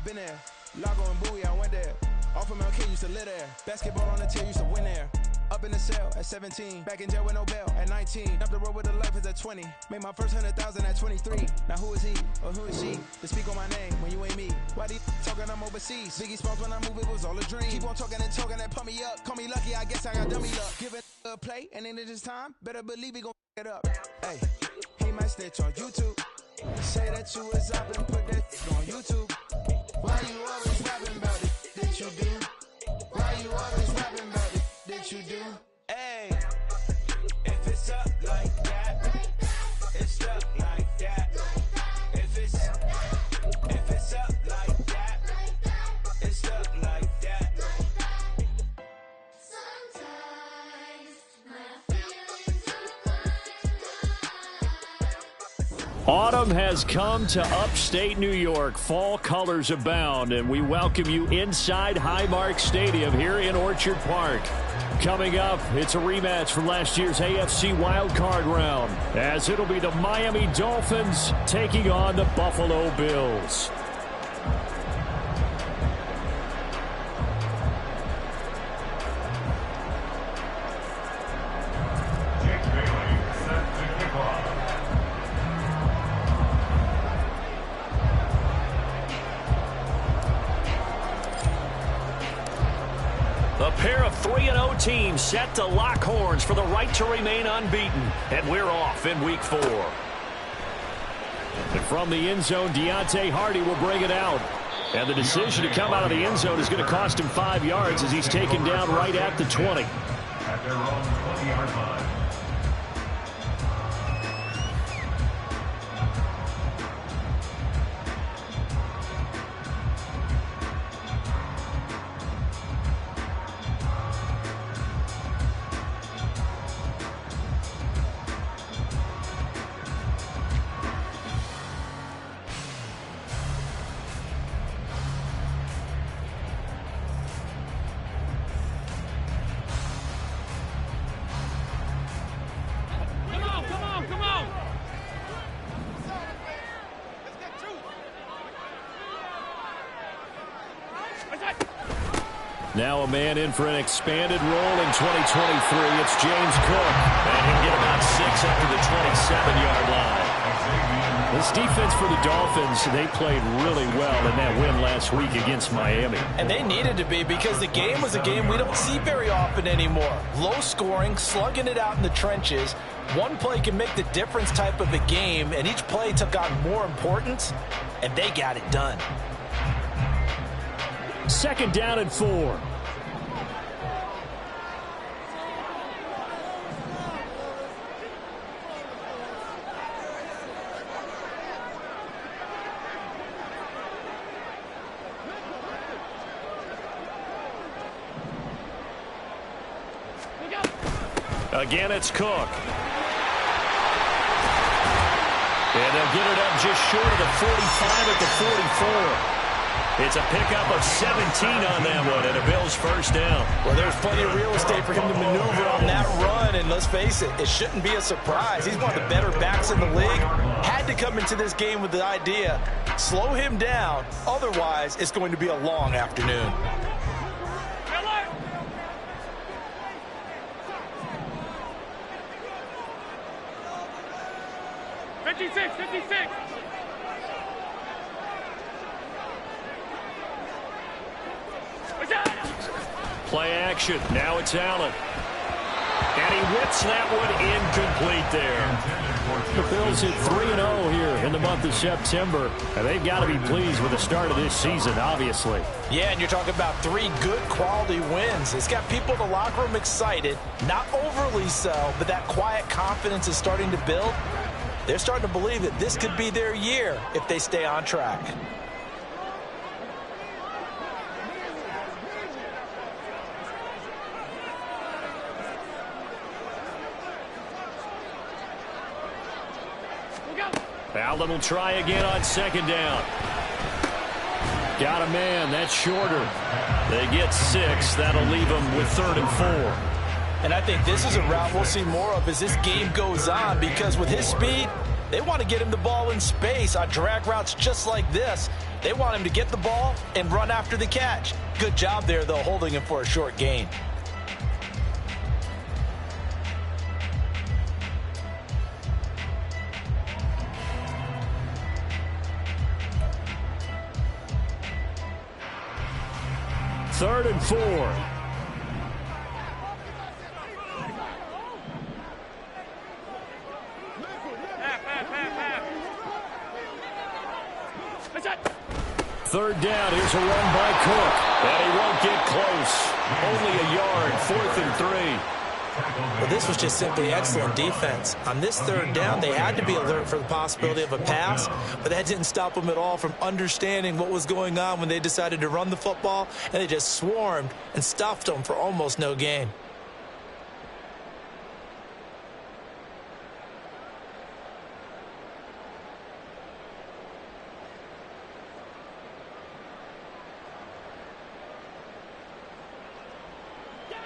I've been there. Lago and Bowie, I went there. Off of MLK, used to live there. Basketball on the tier, used to win there. Up in the cell at 17. Back in jail with no bail at 19. Up the road with the life is at 20. Made my first 100,000 at 23. Now who is he or who is she to speak on my name when you ain't me? Why they talking I'm overseas? Biggie Smalls when I move, it was all a dream. Keep on talking and pump me up. Call me lucky, I guess I got dummy luck. Give it a play and then it's time. Better believe he gon' it up. Hey, he might snitch on YouTube. Say that you was up and put that on YouTube. Why you always rapping about it? Did you do? Why you always rapping about it? Did you do? Hey, if it's up like that, it's up like that. If it's up like that, it's up like that. Sometimes my feelings are Autumn has come to upstate New York. Fall colors abound, and we welcome you inside Highmark Stadium here in Orchard Park. Coming up, it's a rematch from last year's AFC wildcard round, as it'll be the Miami Dolphins taking on the Buffalo Bills. A pair of 3-0 teams set to lock horns for the right to remain unbeaten. And we're off in week 4. And from the end zone, Deontay Hardy will bring it out. And the decision to come out of the end zone is going to cost him 5 yards as he's taken down right at the 20. At their own 20-yard line. Now a man in for an expanded role in 2023. It's James Cook. And he'll get about 6 up to the 27-yard line. This defense for the Dolphins, they played really well in that win last week against Miami. And they needed to be, because the game was a game we don't see very often anymore. Low scoring, slugging it out in the trenches. One play can make the difference type of a game, and each play took on more importance, and they got it done. 2nd down and 4. Again, it's Cook. And they'll get it up just short of the 45 at the 44. It's a pickup of 17 on that one, and a Bills first down. Well, there's plenty of real estate for him to maneuver on that run, and let's face it, it shouldn't be a surprise. He's one of the better backs in the league. Had to come into this game with the idea, slow him down, otherwise it's going to be a long afternoon. 56. Play action. Now it's Allen. And he whips that one incomplete there. The Bills hit 3-0 here in the month of September. And they've got to be pleased with the start of this season, obviously. Yeah, and you're talking about 3 good quality wins. It's got people in the locker room excited. Not overly so, but that quiet confidence is starting to build. They're starting to believe that this could be their year if they stay on track. Allen will try again on 2nd down. Got a man. That's shorter. They get 6. That'll leave them with 3rd and 4. And I think this is a route we'll see more of as this game goes on, because with his speed, they want to get him the ball in space on drag routes just like this. They want him to get the ball and run after the catch. Good job there, though, holding him for a short gain. Third and 4. Third down. Here's a run by Cook. And he won't get close. Only a yard. 4th and 3. Well, this was just simply excellent defense. On this third down, they had to be alert for the possibility of a pass, but that didn't stop them at all from understanding what was going on when they decided to run the football, and they just swarmed and stuffed them for almost no gain.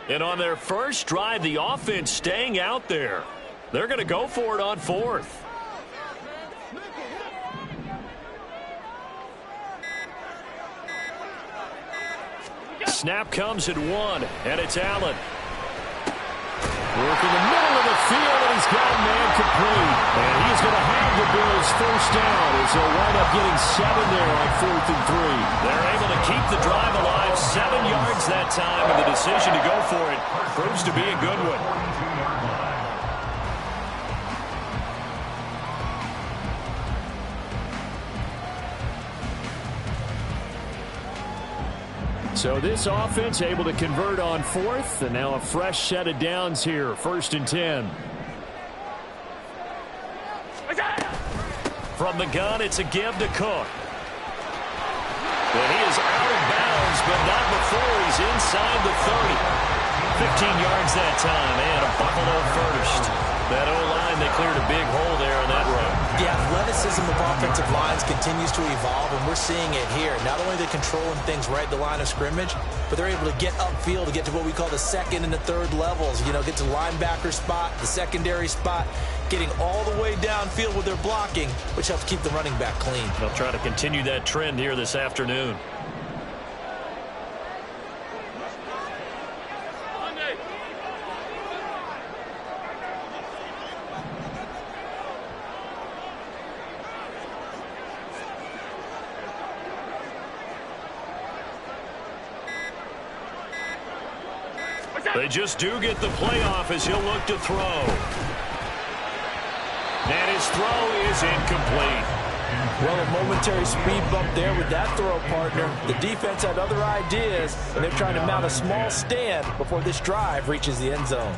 And on their first drive, the offense staying out there. They're going to go for it on 4th. Snap comes at 1, and it's Allen. Working the middle of the field, and he's got man complete. And he's going to have the Bills first down as they'll wind up getting 7 there on 4th and 3. They're able to keep the drive alive, 7 yards that time, and the decision to go for it proves to be a good one. So this offense able to convert on 4th, and now a fresh set of downs here, 1st and 10. From the gun, it's a give to Cook. And he is out of bounds, but not before he's inside the 30. 15 yards that time, and a Buffalo first. That O-line, they cleared a big hole there on that run. The athleticism of offensive lines continues to evolve, and we're seeing it here. Not only are they controlling things right at the line of scrimmage, but they're able to get upfield to get to what we call the second and the third levels. You know, get to linebacker spot, the secondary spot, getting all the way downfield with their blocking, which helps keep the running back clean. They'll try to continue that trend here this afternoon. They just do get the playoff as he'll look to throw. And his throw is incomplete. Well, a momentary speed bump there with that throw, partner. The defense had other ideas, and they're trying to mount a small stand before this drive reaches the end zone.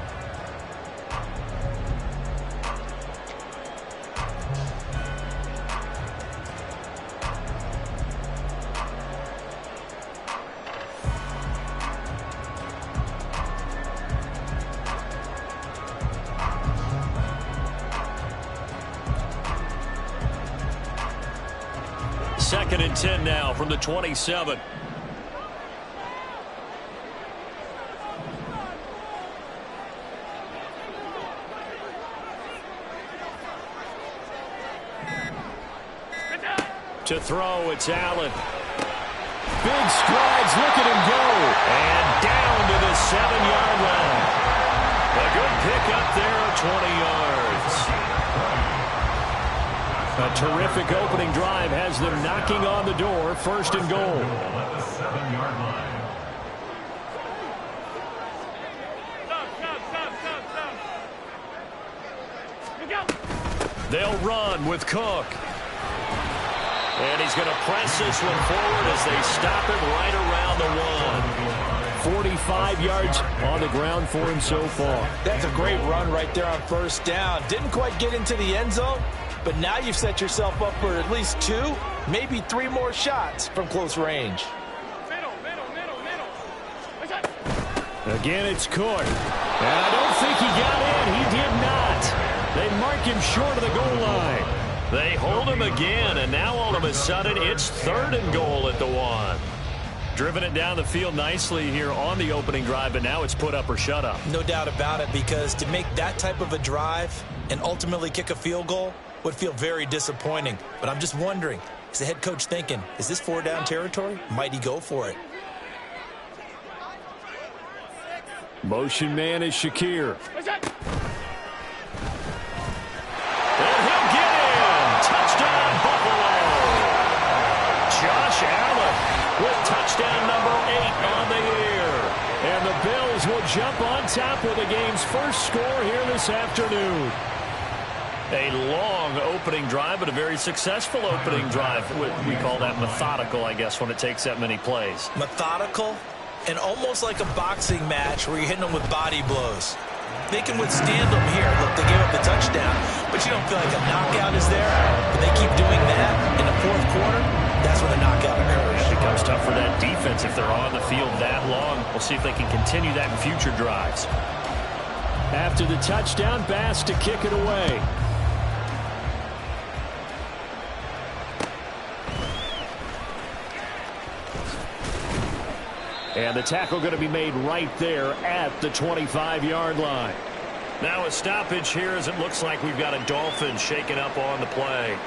Second and 10 now from the 27. To throw, it's Allen. Big strides, look at him go. And down to the 7-yard line. A good pick up there of 20 yards. A terrific opening drive has them knocking on the door, 1st and goal. They'll run with Cook. And he's going to press this one forward as they stop him right around the 1. 45 yards on the ground for him so far. That's a great run right there on 1st down. Didn't quite get into the end zone, but now you've set yourself up for at least 2, maybe 3 more shots from close range. Again, it's Cook. And I don't think he got in. He did not. They mark him short of the goal line. They hold him again, and now all of a sudden it's 3rd and goal at the 1. Driven it down the field nicely here on the opening drive, but now it's put up or shut up. No doubt about it, because to make that type of a drive and ultimately kick a field goal would feel very disappointing. But I'm just wondering, the head coach thinking, is this 4-down territory? Might he go for it? Motion man is Shakir. What's that? And he'll get in. Touchdown, Buffalo. Josh Allen with touchdown number 8 on the year. And the Bills will jump on top with the game's first score here this afternoon. A long opening drive, but a very successful opening drive. We call that methodical, I guess, when it takes that many plays. Methodical and almost like a boxing match where you're hitting them with body blows. They can withstand them here. Look, they gave up the touchdown, but you don't feel like a knockout is there. But they keep doing that in the fourth quarter. That's when the knockout occurs. It becomes tough for that defense if they're on the field that long. We'll see if they can continue that in future drives. After the touchdown, Bass to kick it away. And the tackle going to be made right there at the 25-yard line. Now a stoppage here as it looks like we've got a Dolphin shaking up on the play.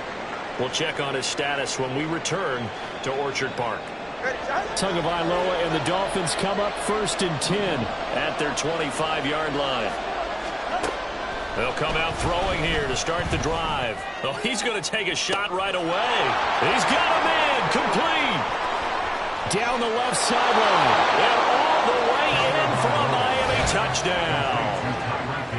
We'll check on his status when we return to Orchard Park. Tagovailoa and the Dolphins come up 1st and 10 at their 25-yard line. They'll come out throwing here to start the drive. Oh, he's going to take a shot right away. He's got a man complete. Down the left sideline. And all the way in for a Miami touchdown.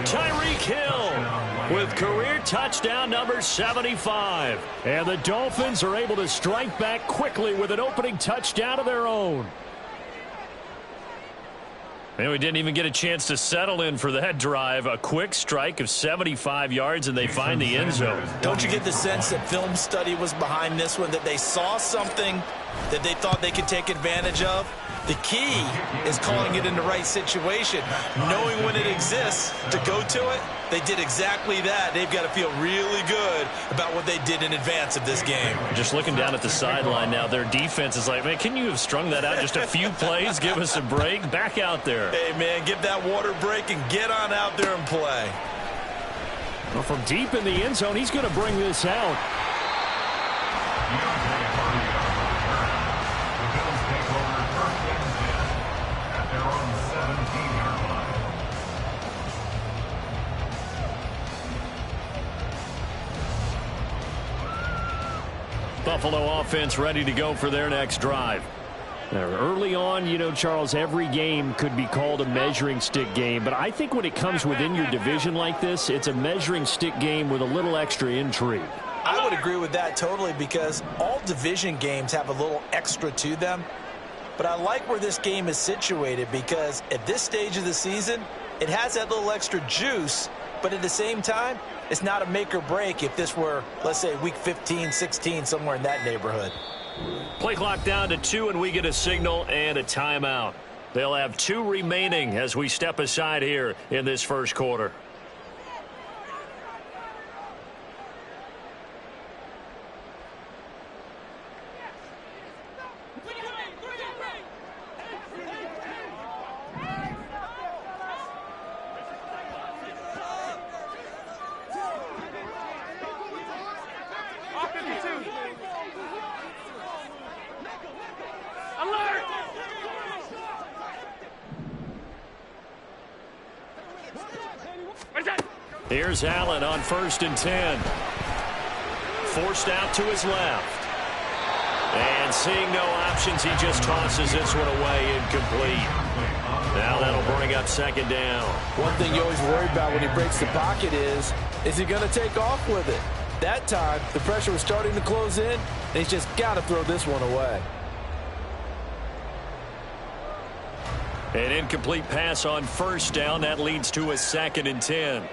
Tyreek Hill with career touchdown number 75. And the Dolphins are able to strike back quickly with an opening touchdown of their own. And we didn't even get a chance to settle in for that drive. A quick strike of 75 yards, and they find the end zone. Don't you get the sense that film study was behind this one, that they saw something that they thought they could take advantage of? The key is calling it in the right situation, knowing when it exists to go to it. They did exactly that. They've got to feel really good about what they did in advance of this game. Just looking down at the sideline now, their defense is like, man, can you have strung that out just a few plays? Give us a break. Back out there. Hey, man, give that water break and get on out there and play. Well, from deep in the end zone, he's going to bring this out. Buffalo offense ready to go for their next drive. Now, early on, you know, Charles, every game could be called a measuring stick game, but I think when it comes within your division like this, it's a measuring stick game with a little extra intrigue. I would agree with that totally, because all division games have a little extra to them. But I like where this game is situated, because at this stage of the season, it has that little extra juice, but at the same time, it's not a make or break if this were, let's say, week 15, 16, somewhere in that neighborhood. Play clock down to 2, and we get a signal and a timeout. They'll have 2 remaining as we step aside here in this first quarter. Here's Allen on 1st and 10. Forced out to his left. And seeing no options, he just tosses this one away incomplete. Now that'll bring up 2nd down. One thing you always worry about when he breaks the pocket is he going to take off with it? That time, the pressure was starting to close in, and he's just got to throw this one away. An incomplete pass on 1st down. That leads to a 2nd and 10.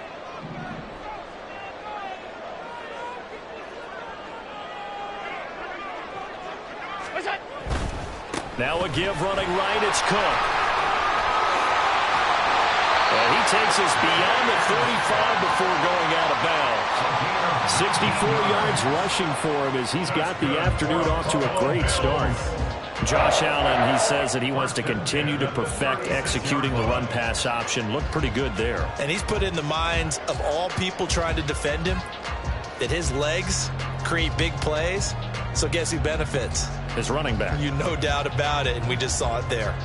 Now a give running right. It's Cook. And he takes us beyond the 35 before going out of bounds. 64 yards rushing for him as he's got the afternoon off to a great start. Josh Allen, he says that he wants to continue to perfect executing the run-pass option. Looked pretty good there. And he's put in the minds of all people trying to defend him that his legs create big plays. So guess who benefits? His running back. You no doubt about it, and we just saw it there.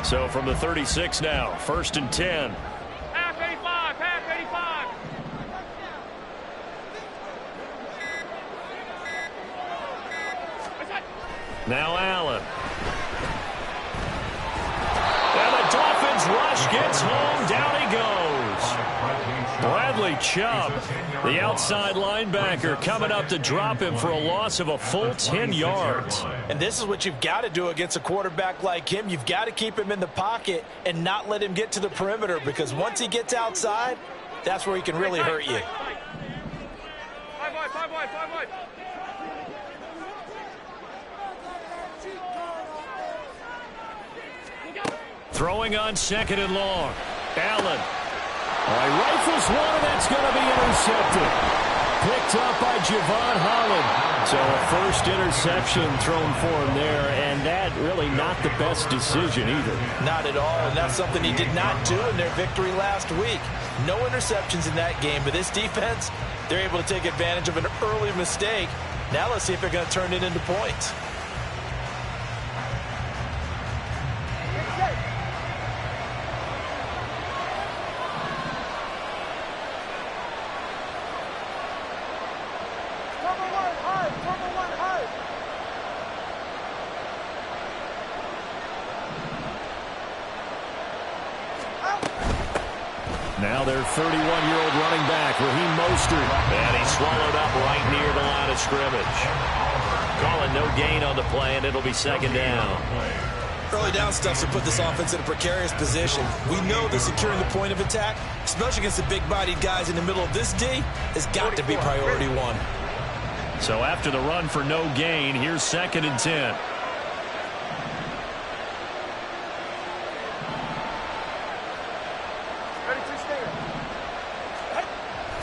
So from the 36 now, 1st and 10. Half 85, half 85. Now Allen. And the Dolphins rush gets home. Down he goes. Bradley Chubb, the outside linebacker, coming up to drop him for a loss of a full 10 yards. And this is what you've got to do against a quarterback like him. You've got to keep him in the pocket and not let him get to the perimeter, because once he gets outside, that's where he can really hurt you. 5 wide, 5 wide, 5 wide. Throwing on 2nd and long. Allen. He rifles one, and that's going to be intercepted. Picked up by Javon Holland. So a first interception thrown for him there, and that really not the best decision either. Not at all, and that's something he did not do in their victory last week. No interceptions in that game, but this defense, they're able to take advantage of an early mistake. Now let's see if they're going to turn it into points. Now their 31-year-old running back, Raheem Mostert. And he's swallowed up right near the line of scrimmage. Calling no gain on the play, and it'll be 2nd down. Early down stuff to put this offense in a precarious position. We know that securing the point of attack, especially against the big-bodied guys in the middle of this D, has got to be priority one. So after the run for no gain, here's 2nd and 10.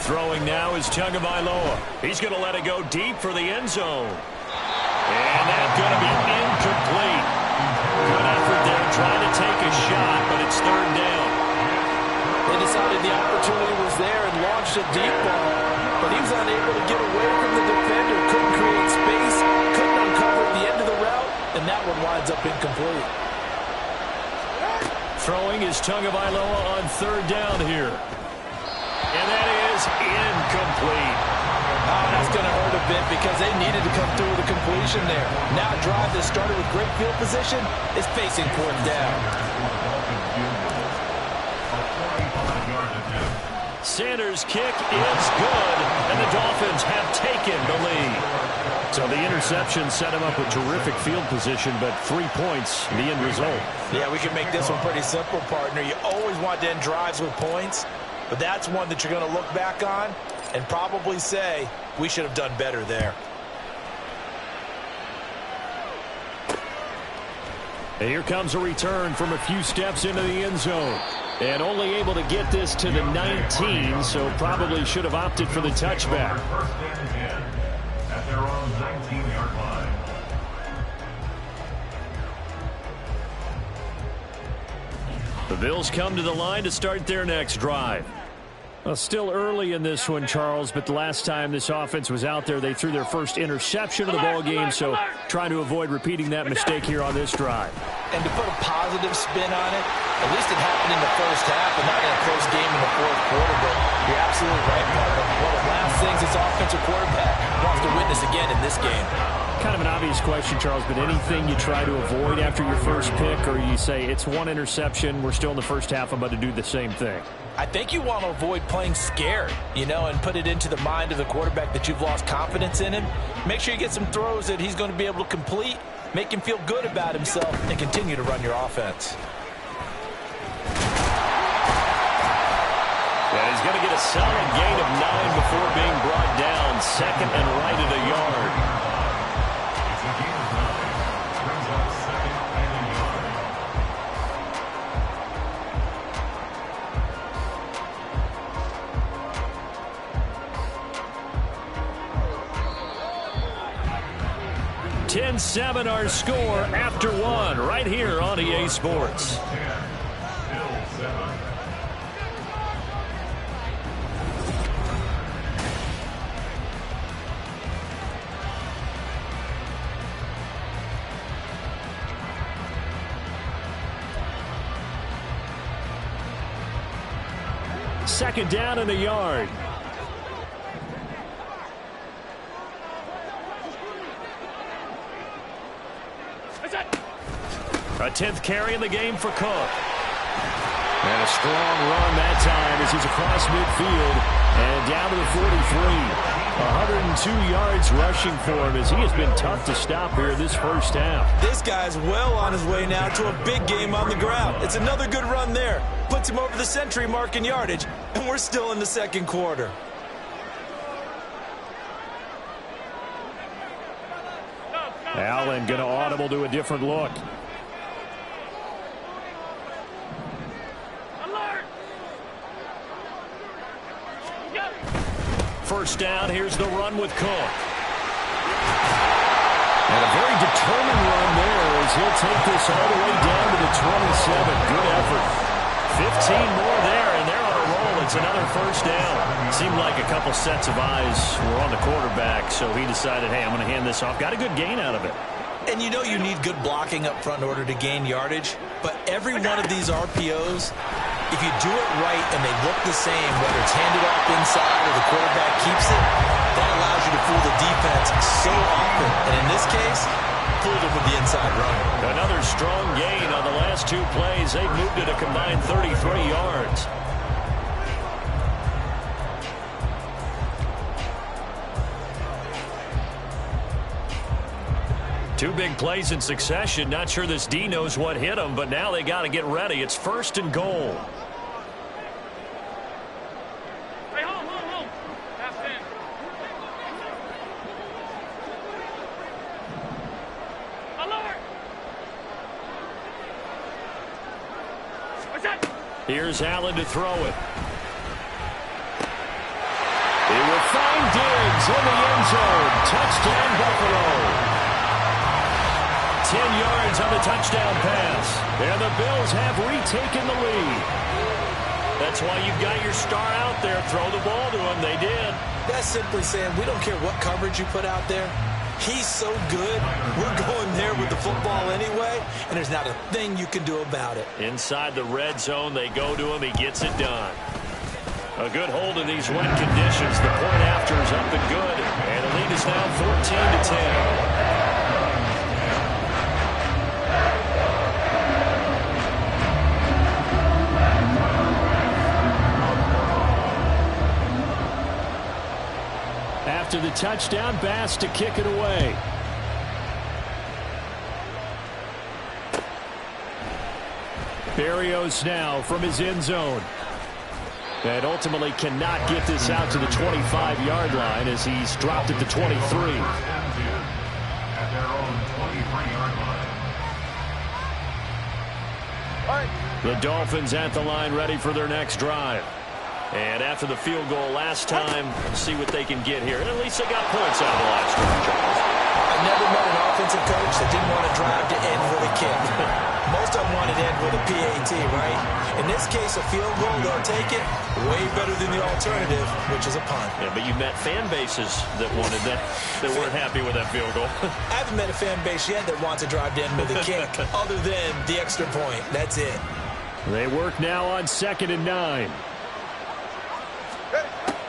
Throwing now is Tagovailoa. He's going to let it go deep for the end zone. And that's going to be incomplete. Good effort there trying to take a shot, but it's 3rd down. They decided the opportunity was there and launched a deep ball, but he was unable to get away from the defender. Couldn't create space, couldn't uncover the end of the route, and that one winds up incomplete. Throwing is Tagovailoa on 3rd down here. And that is incomplete. Oh, that's going to hurt a bit because they needed to come through with a completion there. Now a drive that started with great field position is facing 4th down. Sanders' kick is good, and the Dolphins have taken the lead. So the interception set him up with terrific field position, but 3 points, the end result. Yeah, we can make this one pretty simple, partner. You always want to end drives with points, but that's one that you're going to look back on and probably say, we should have done better there. And here comes a return from a few steps into the end zone. And only able to get this to the 19, so probably should have opted for the touchback. 1st and 10 at their own 19-yard line. The Bills come to the line to start their next drive. Well, still early in this one, Charles, but the last time this offense was out there, they threw their first interception of the ball game, so trying to avoid repeating that mistake here on this drive. And to put a positive spin on it, at least it happened in the first half and not in a close game in the 4th quarter, but you're absolutely right, partner. One of the last things this offensive quarterback wants to witness again in this game. Kind of an obvious question, Charles, but anything you try to avoid after your first pick, or you say it's one interception, we're still in the first half, I'm about to do the same thing? I think you want to avoid playing scared, and put it into the mind of the quarterback that you've lost confidence in him. Make sure you get some throws that he's going to be able to complete, make him feel good about himself, and continue to run your offense. And he's going to get a solid gain of 9 before being brought down. 2nd and right at a yard. It's a gain of 9. Brings up 2nd and a yard. Ten-7 our score after 1 right here on EA Sports. Second down and a yard. A 10th carry in the game for Cook. And a strong run that time as he's across midfield and down to the 43. 102 yards rushing for him as he has been tough to stop here this first half. This guy's well on his way now to a big game on the ground. It's another good run there. Puts him over the century mark in yardage, and we're still in the second quarter. Allen going to audible to a different look. First down, here's the run with Cook. And a very determined run there as he'll take this all the way down to the 27. Good effort. 15 more there, and they're on a roll. It's another first down. Seemed like a couple sets of eyes were on the quarterback, so he decided, hey, I'm going to hand this off. Got a good gain out of it. And you know you need good blocking up front in order to gain yardage, but every one of these RPOs, if you do it right and they look the same, whether it's handed off inside or the quarterback keeps it, that allows you to fool the defense so often. And in this case, fooled them with the inside run. Another strong gain on the last two plays. They've moved it a combined 33 yards. Two big plays in succession. Not sure this D knows what hit him, but now they got to get ready. It's first and goal. Hey, hold. Pass 10. Alert! What's that? Here's Allen to throw it. He will find Diggs in the end zone. Touchdown, Buffalo. 10 yards on the touchdown pass. And the Bills have retaken the lead. That's why you've got your star out there. Throw the ball to him. They did. That's simply saying we don't care what coverage you put out there. He's so good. We're going there with the football anyway, and there's not a thing you can do about it. Inside the red zone, they go to him. He gets it done. A good hold in these wet conditions. The point after is up and good. And the lead is now 14-10. After the touchdown, Bass to kick it away. Berrios now from his end zone. And ultimately cannot get this out to the 25-yard line as he's dropped at the 23. At their own 23-yard line. The Dolphins at the line ready for their next drive. And after the field goal last time, see what they can get here. And at least they got points out of the last one, Charles. I never met an offensive coach that didn't want to drive to end with a kick. Most of them wanted to end with a PAT, right? In this case, a field goal, they'll take it. Way better than the alternative, which is a punt. Yeah, but you met fan bases that wanted that weren't happy with that field goal. I haven't met a fan base yet that wants to drive to end with a kick other than the extra point. That's it. They work now on 2nd and 9.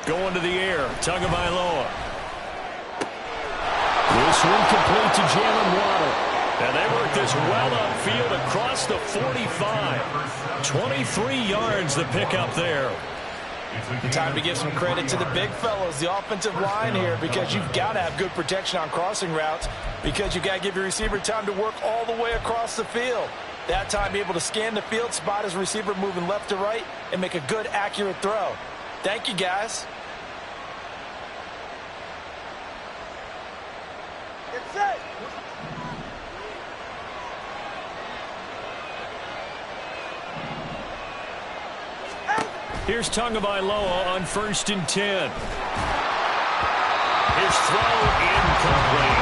Going to the air, Tagovailoa. This one complete to Jalen Waddle. And they work this well upfield across the 45. 23 yards the pickup there. Time to give some credit to the big fellows, the offensive line here, because you've got to have good protection on crossing routes, because you've got to give your receiver time to work all the way across the field. That time, be able to scan the field, spot his receiver moving left to right, and make a good, accurate throw. Thank you, guys. Here's Tagovailoa on 1st and 10. His throw incomplete.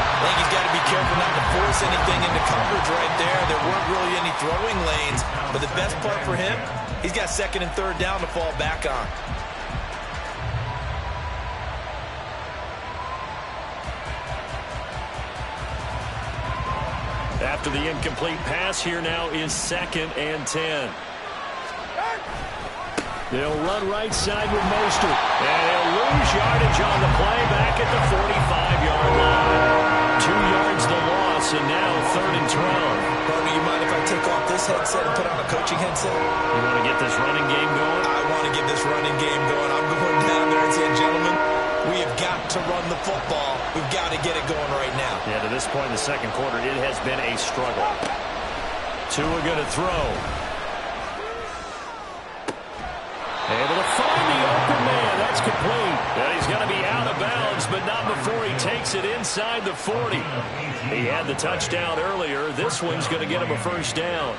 I think he's got to be careful not to force anything into coverage right there. There weren't really any throwing lanes, but the best part for him, he's got 2nd and 3rd down to fall back on. After the incomplete pass, here now is 2nd and 10. They'll run right side with Mostert. And he'll lose yardage on the play back at the 45-yard line. 2 yards the loss, and now 3rd and 12. Partner, you mind if I take off this headset and put on a coaching headset? You want to get this running game going? I want to get this running game going. I'm going down there and saying, gentlemen, we have got to run the football. We've got to get it going right now. Yeah, to this point in the second quarter, it has been a struggle. Tua going to throw. Able to find the open man. That's complete. And he's going to be out of bounds, but not before he takes it inside the 40. He had the touchdown earlier. This one's going to get him a first down.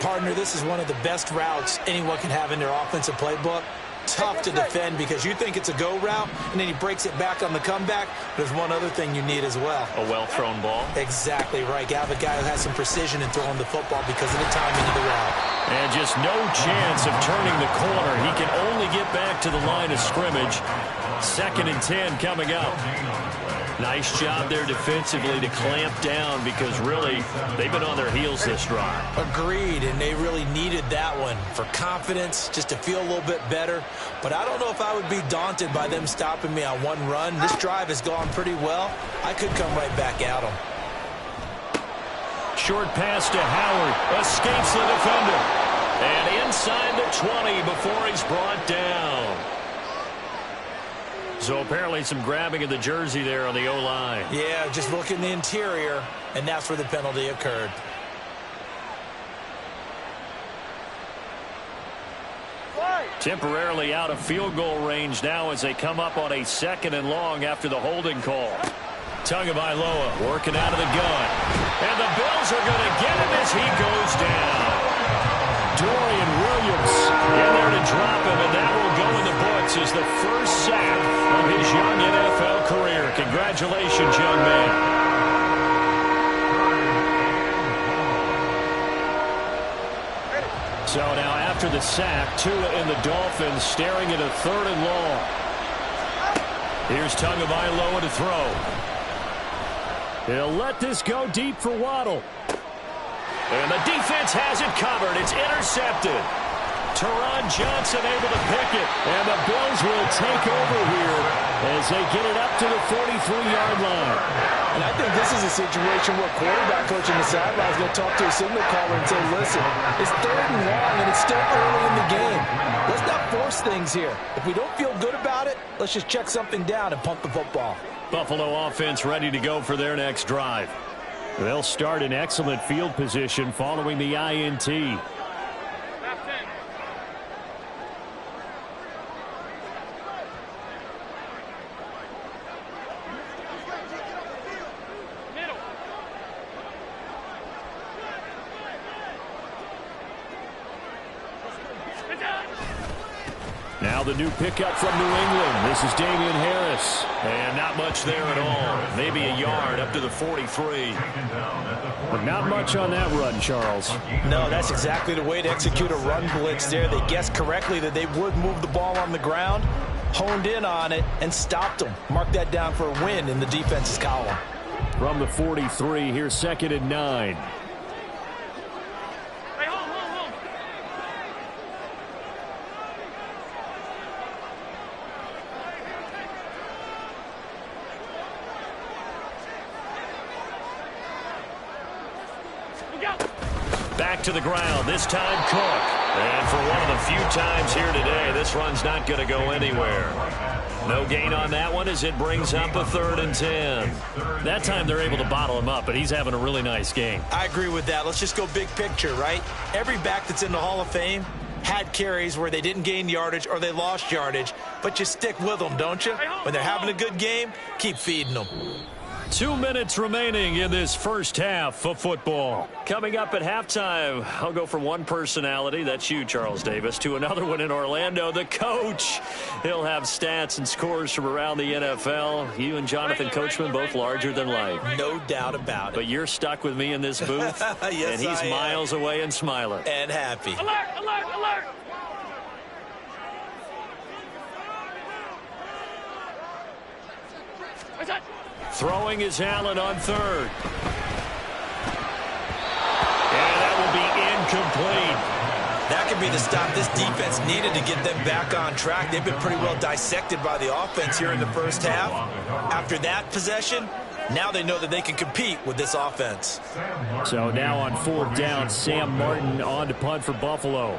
Partner, this is one of the best routes anyone can have in their offensive playbook. Tough to defend because you think it's a go route, and then he breaks it back on the comeback. There's one other thing you need as well. A well-thrown ball. Exactly right. You have a guy who has some precision in throwing the football because of the timing of the route. And just no chance of turning the corner. He can only get back to the line of scrimmage. 2nd and 10 coming up. Nice job there defensively to clamp down because really they've been on their heels this drive. Agreed, and they really needed that one for confidence, just to feel a little bit better. But I don't know if I would be daunted by them stopping me on one run. This drive has gone pretty well. I could come right back at them. Short pass to Howard. Escapes the defender. And inside the 20 before he's brought down. So apparently some grabbing of the jersey there on the O-line. Yeah, just look in the interior, and that's where the penalty occurred. Temporarily out of field goal range now as they come up on a 2nd and long after the holding call. Tagovailoa working out of the gun. And the Bills are going to get him as he goes down. Dorian Williams in there to drop him, and that will go in the books as the first sack of his young NFL career. Congratulations, young man. So now after the sack, Tua and the Dolphins staring at a 3rd and long. Here's Tagovailoa to throw. He'll let this go deep for Waddle. And the defense has it covered. It's intercepted. Teron Johnson able to pick it. And the Bills will take over here as they get it up to the 43-yard line. And I think this is a situation where quarterback coach on the sideline is going to talk to a signal caller and say, listen, it's 3rd and long and it's still early in the game. Let's not force things here. If we don't feel good about it, let's just check something down and pump the football. Buffalo offense ready to go for their next drive. They'll start in excellent field position following the INT. Now the new pickup from New England. This is Damian Harris. And not much there at all. Maybe a yard up to the 43. But not much on that run, Charles. No, that's exactly the way to execute a run blitz there. They guessed correctly that they would move the ball on the ground, honed in on it, and stopped them. Mark that down for a win in the defense's column. From the 43, here's 2nd and 9. Back to the ground, this time Cook. And for one of the few times here today, this run's not going to go anywhere. No gain on that one as it brings up a 3rd and 10. That time they're able to bottle him up, but he's having a really nice game. I agree with that. Let's just go big picture, right? Every back that's in the Hall of Fame had carries where they didn't gain yardage or they lost yardage, but you stick with them, don't you? When they're having a good game, keep feeding them. 2 minutes remaining in this first half of football. Coming up at halftime, I'll go from one personality, that's you, Charles Davis, to another one in Orlando, the coach. He'll have stats and scores from around the NFL. You and Jonathan Coachman, both larger than life. No doubt about it. But you're stuck with me in this booth, yes, and he's miles away and smiling. And happy. Alert, alert, alert! What's that? Throwing is Allen on 3rd. And that will be incomplete. That could be the stop this defense needed to get them back on track. They've been pretty well dissected by the offense here in the first half. After that possession, now they know that they can compete with this offense. So now on 4th down, Sam Martin on to punt for Buffalo.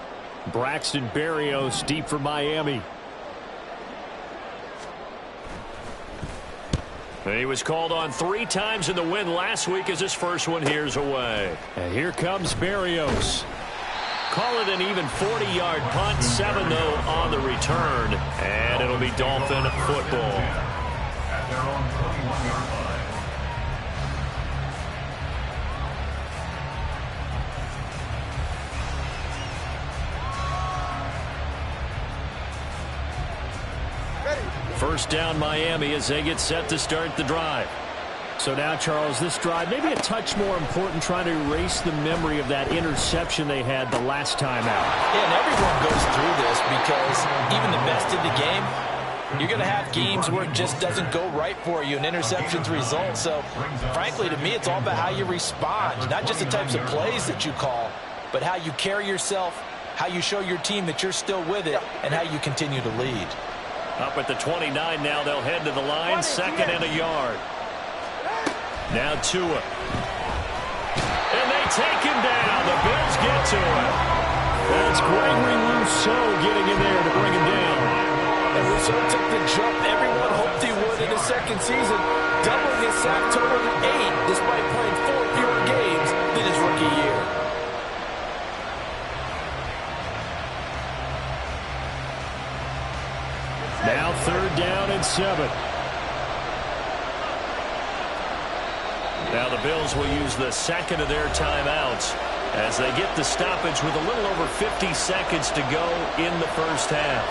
Braxton Berrios deep for Miami. He was called on 3 times in the win last week as his first one here's away. And here comes Berrios. Call it an even 40-yard punt, 7 though on the return. And it'll be Dolphin football. At their own 21-yard line. First down Miami as they get set to start the drive. So now, Charles, this drive maybe a touch more important, trying to erase the memory of that interception they had the last time out. Yeah, and everyone goes through this because even the best in the game, you're going to have games where it just doesn't go right for you and interceptions result. So, frankly, to me, it's all about how you respond, not just the types of plays that you call, but how you carry yourself, how you show your team that you're still with it, and how you continue to lead. Up at the 29 now, they'll head to the line, 2nd and a yard. Now Tua. And they take him down. The Bills get to him. That's Gregory Rousseau getting in there to bring him down. And Rousseau took the jump everyone hoped he would in his second season, doubling his sack total to 8 despite playing 4 fewer games than his rookie year. Now 3rd down and 7. Now the Bills will use the second of their timeouts as they get the stoppage with a little over 50 seconds to go in the first half.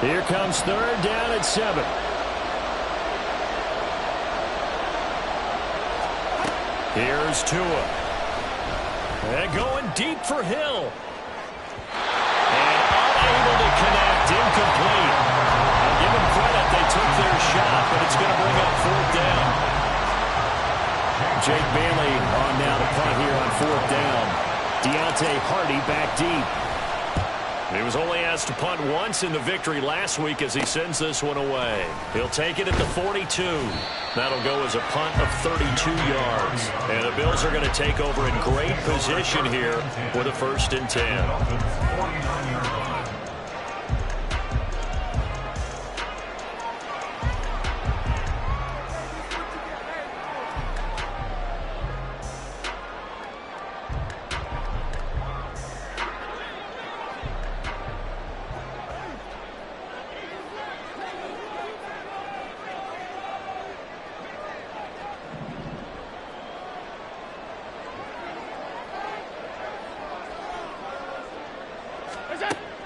Here comes 3rd down and 7. Here's Tua. And going deep for Hill. And unable to connect. Incomplete. I'll give them credit. They took their shot, but it's going to bring up 4th down. Jake Bailey on now to punt here on 4th down. Deontay Hardy back deep. He was only asked to punt once in the victory last week as he sends this one away. He'll take it at the 42. That'll go as a punt of 32 yards. And the Bills are going to take over in great position here with a 1st and 10.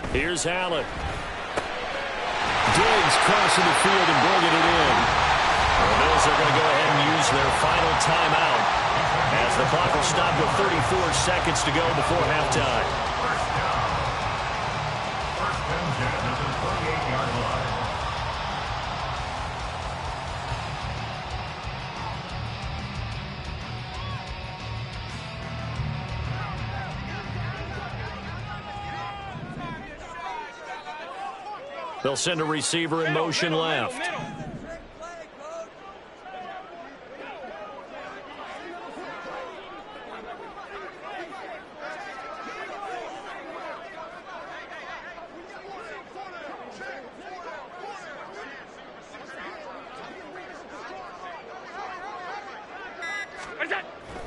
Here's Allen. Diggs crossing the field and bringing it in. The Bills are going to go ahead and use their final timeout as the clock will stop with 34 seconds to go before halftime. First and 10 at the 38-yard line. They'll send a receiver in motion left.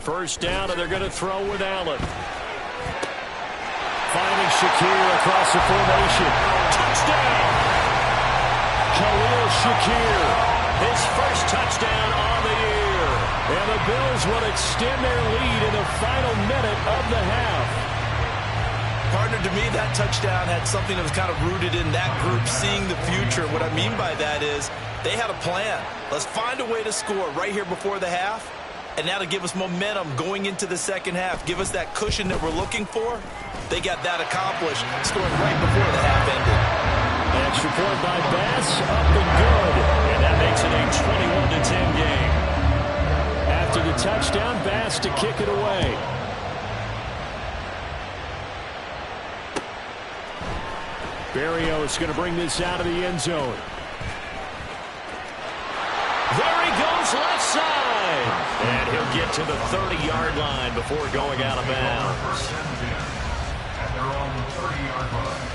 First down, and they're going to throw with Allen. Finding Shakir across the formation. Touchdown! Khalil Shakir, his first touchdown on the year. And the Bills will extend their lead in the final minute of the half. Partner, to me, that touchdown had something that was kind of rooted in that group seeing the future. What I mean by that is they had a plan. Let's find a way to score right here before the half. And now to give us momentum going into the second half, give us that cushion that we're looking for. They got that accomplished, scoring right before the half ended. And This report by Bass, up and good. And that makes it a 21-10 game. After the touchdown, Bass to kick it away. Berrios going to bring this out of the end zone. There he goes left side. And he'll get to the 30-yard line before going out of bounds. At their own 30-yard line.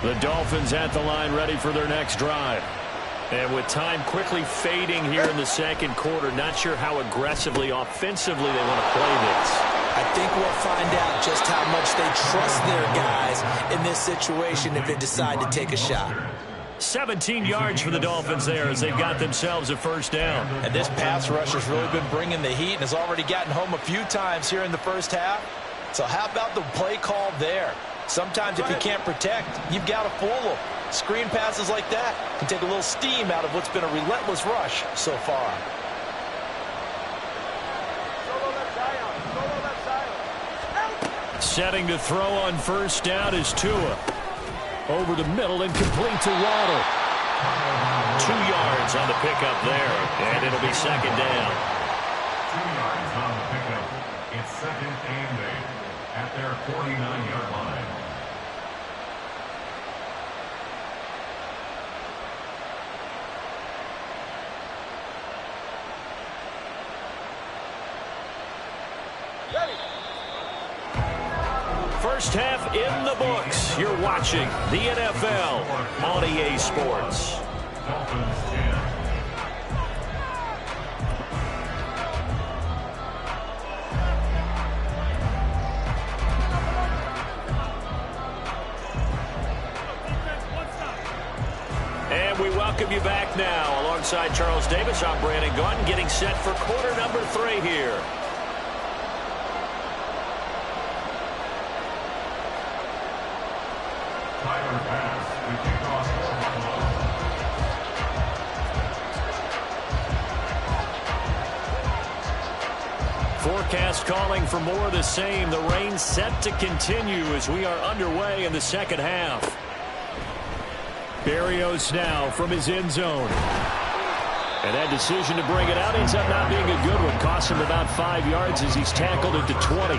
The Dolphins at the line ready for their next drive. And with time quickly fading here in the second quarter, not sure how aggressively, offensively they want to play this. I think we'll find out just how much they trust their guys in this situation if they decide to take a shot. 17 yards for the Dolphins there as they've got themselves a first down. And this pass rush has really been bringing the heat and has already gotten home a few times here in the first half. So how about the play call there? Sometimes if you can't protect, you've got to fool them. Screen passes like that can take a little steam out of what's been a relentless rush so far. Setting to throw on first down is Tua. Over the middle and complete to Waddle. 2 yards on the pickup there, and it'll be second down. 2 yards on the pickup. It's second and 8 at their 49-yard line. First half in the books. You're watching the NFL on EA Sports. Dolphins 10. And we welcome you back now. Alongside Charles Davis, I'm Brandon Gaudin, getting set for quarter number 3 here. Tyler Bass, the kickoff for Buffalo. Forecast calling for more of the same. The rain set to continue as we are underway in the second half. Berrios now from his end zone. And that decision to bring it out ends up not being a good one. Costs him about 5 yards as he's tackled at the 20.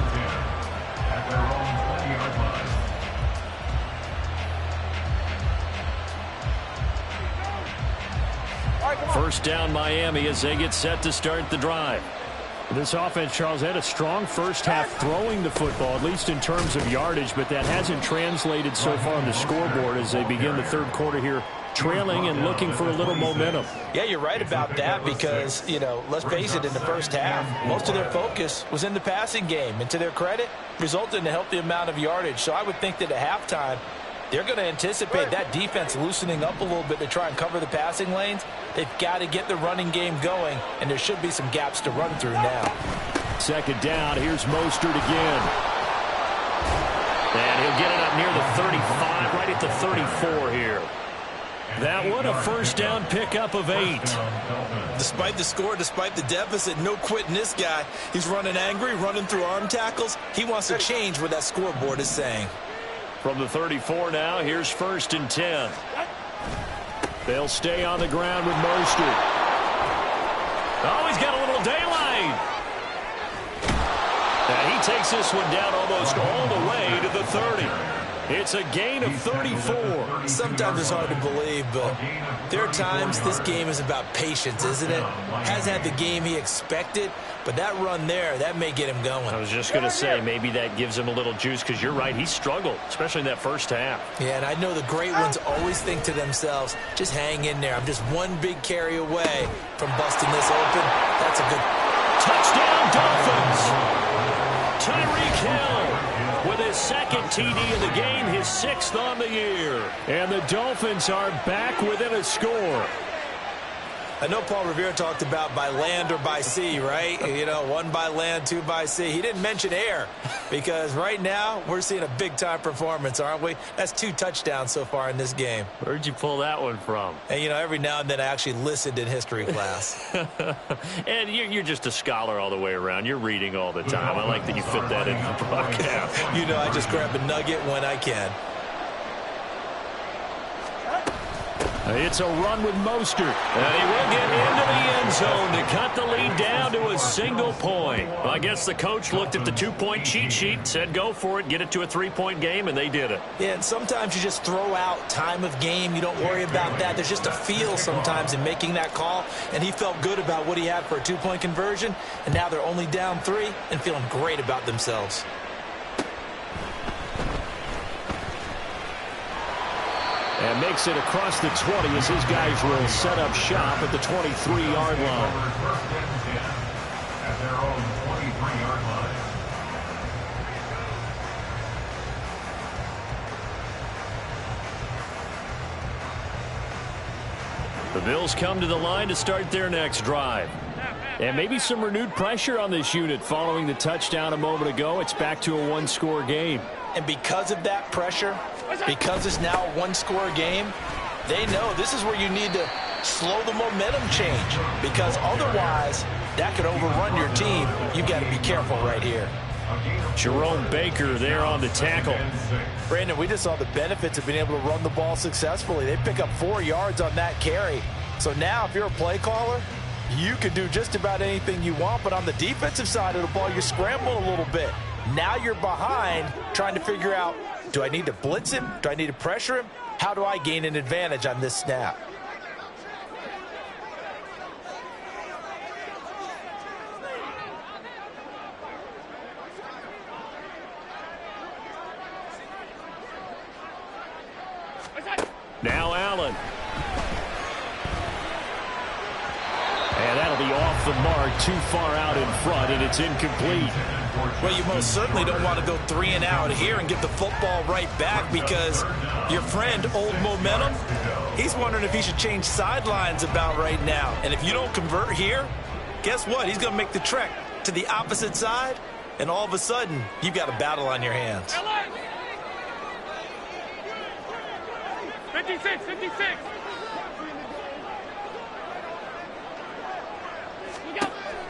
At their own 20-yard line. First down Miami as they get set to start the drive. This offense, Charles, had a strong first half throwing the football, at least in terms of yardage, but that hasn't translated so far on the scoreboard as they begin the third quarter here, trailing and looking for a little momentum. Yeah, you're right about that because, you know, let's face it, in the first half, most of their focus was in the passing game. And to their credit, resulted in a healthy amount of yardage. So I would think that at halftime, they're going to anticipate that defense loosening up a little bit to try and cover the passing lanes. They've got to get the running game going, and there should be some gaps to run through now. Second down, here's Mostert again. And he'll get it up near the 35, right at the 34 here. That one, a first down pickup of 8. Despite the score, despite the deficit, no quitting this guy. He's running angry, running through arm tackles. He wants to change what that scoreboard is saying. From the 34 now, here's first and 10. They'll stay on the ground with Mostert. Oh, he's got a little daylight. And he takes this one down almost all the way to the 30. It's a gain of 34. Sometimes it's hard to believe, but there are times this game is about patience, isn't it? Hasn't had the game he expected, but that run there, that may get him going. I was just going to say, maybe that gives him a little juice because you're right, he struggled, especially in that first half. Yeah, and I know the great ones always think to themselves, just hang in there. I'm just one big carry away from busting this open. That's a good touchdown, Dolphins. Tyreek Hill with his second TD of the game, his 6th on the year. And the Dolphins are back within a score. I know Paul Revere talked about by land or by sea, right? You know, 1 by land, 2 by sea. He didn't mention air because right now we're seeing a big-time performance, aren't we? That's 2 touchdowns so far in this game. Where'd you pull that one from? And, you know, every now and then I actually listened in history class. And you're just a scholar all the way around. You're reading all the time. I like that you fit that into the broadcast. You know, I just grab a nugget when I can. It's a run with Mostert. And he will get into the end zone to cut the lead down to a single point. Well, I guess the coach looked at the 2-point cheat sheet, said go for it, get it to a 3-point game, and they did it. Yeah, and sometimes you just throw out time of game. You don't worry about that. There's just a feel sometimes in making that call, and he felt good about what he had for a 2-point conversion, and now they're only down 3 and feeling great about themselves. And makes it across the 20 as his guys will set up shop at the 23-yard line. First and 10 at their own 23-yard line. The Bills come to the line to start their next drive. And maybe some renewed pressure on this unit following the touchdown a moment ago. It's back to a 1-score game. And because of that pressure, because it's now a 1-score game, they know this is where you need to slow the momentum change, because otherwise that could overrun your team. You've got to be careful right here. Jerome Baker there on the tackle. Brandon, we just saw the benefits of being able to run the ball successfully. They pick up 4 yards on that carry. So now if you're a play caller, you can do just about anything you want, but on the defensive side of the ball, you're scrambling a little bit. Now you're behind trying to figure out, do I need to blitz him? Do I need to pressure him? How do I gain an advantage on this snap? Now Allen. And that'll be off the mark, too far out in front, and it's incomplete. Well, you most certainly don't want to go 3 and out here and get the football right back, because your friend, Old Momentum, he's wondering if he should change sidelines about right now. And if you don't convert here, guess what? He's going to make the trek to the opposite side, and all of a sudden, you've got a battle on your hands. 56, 56.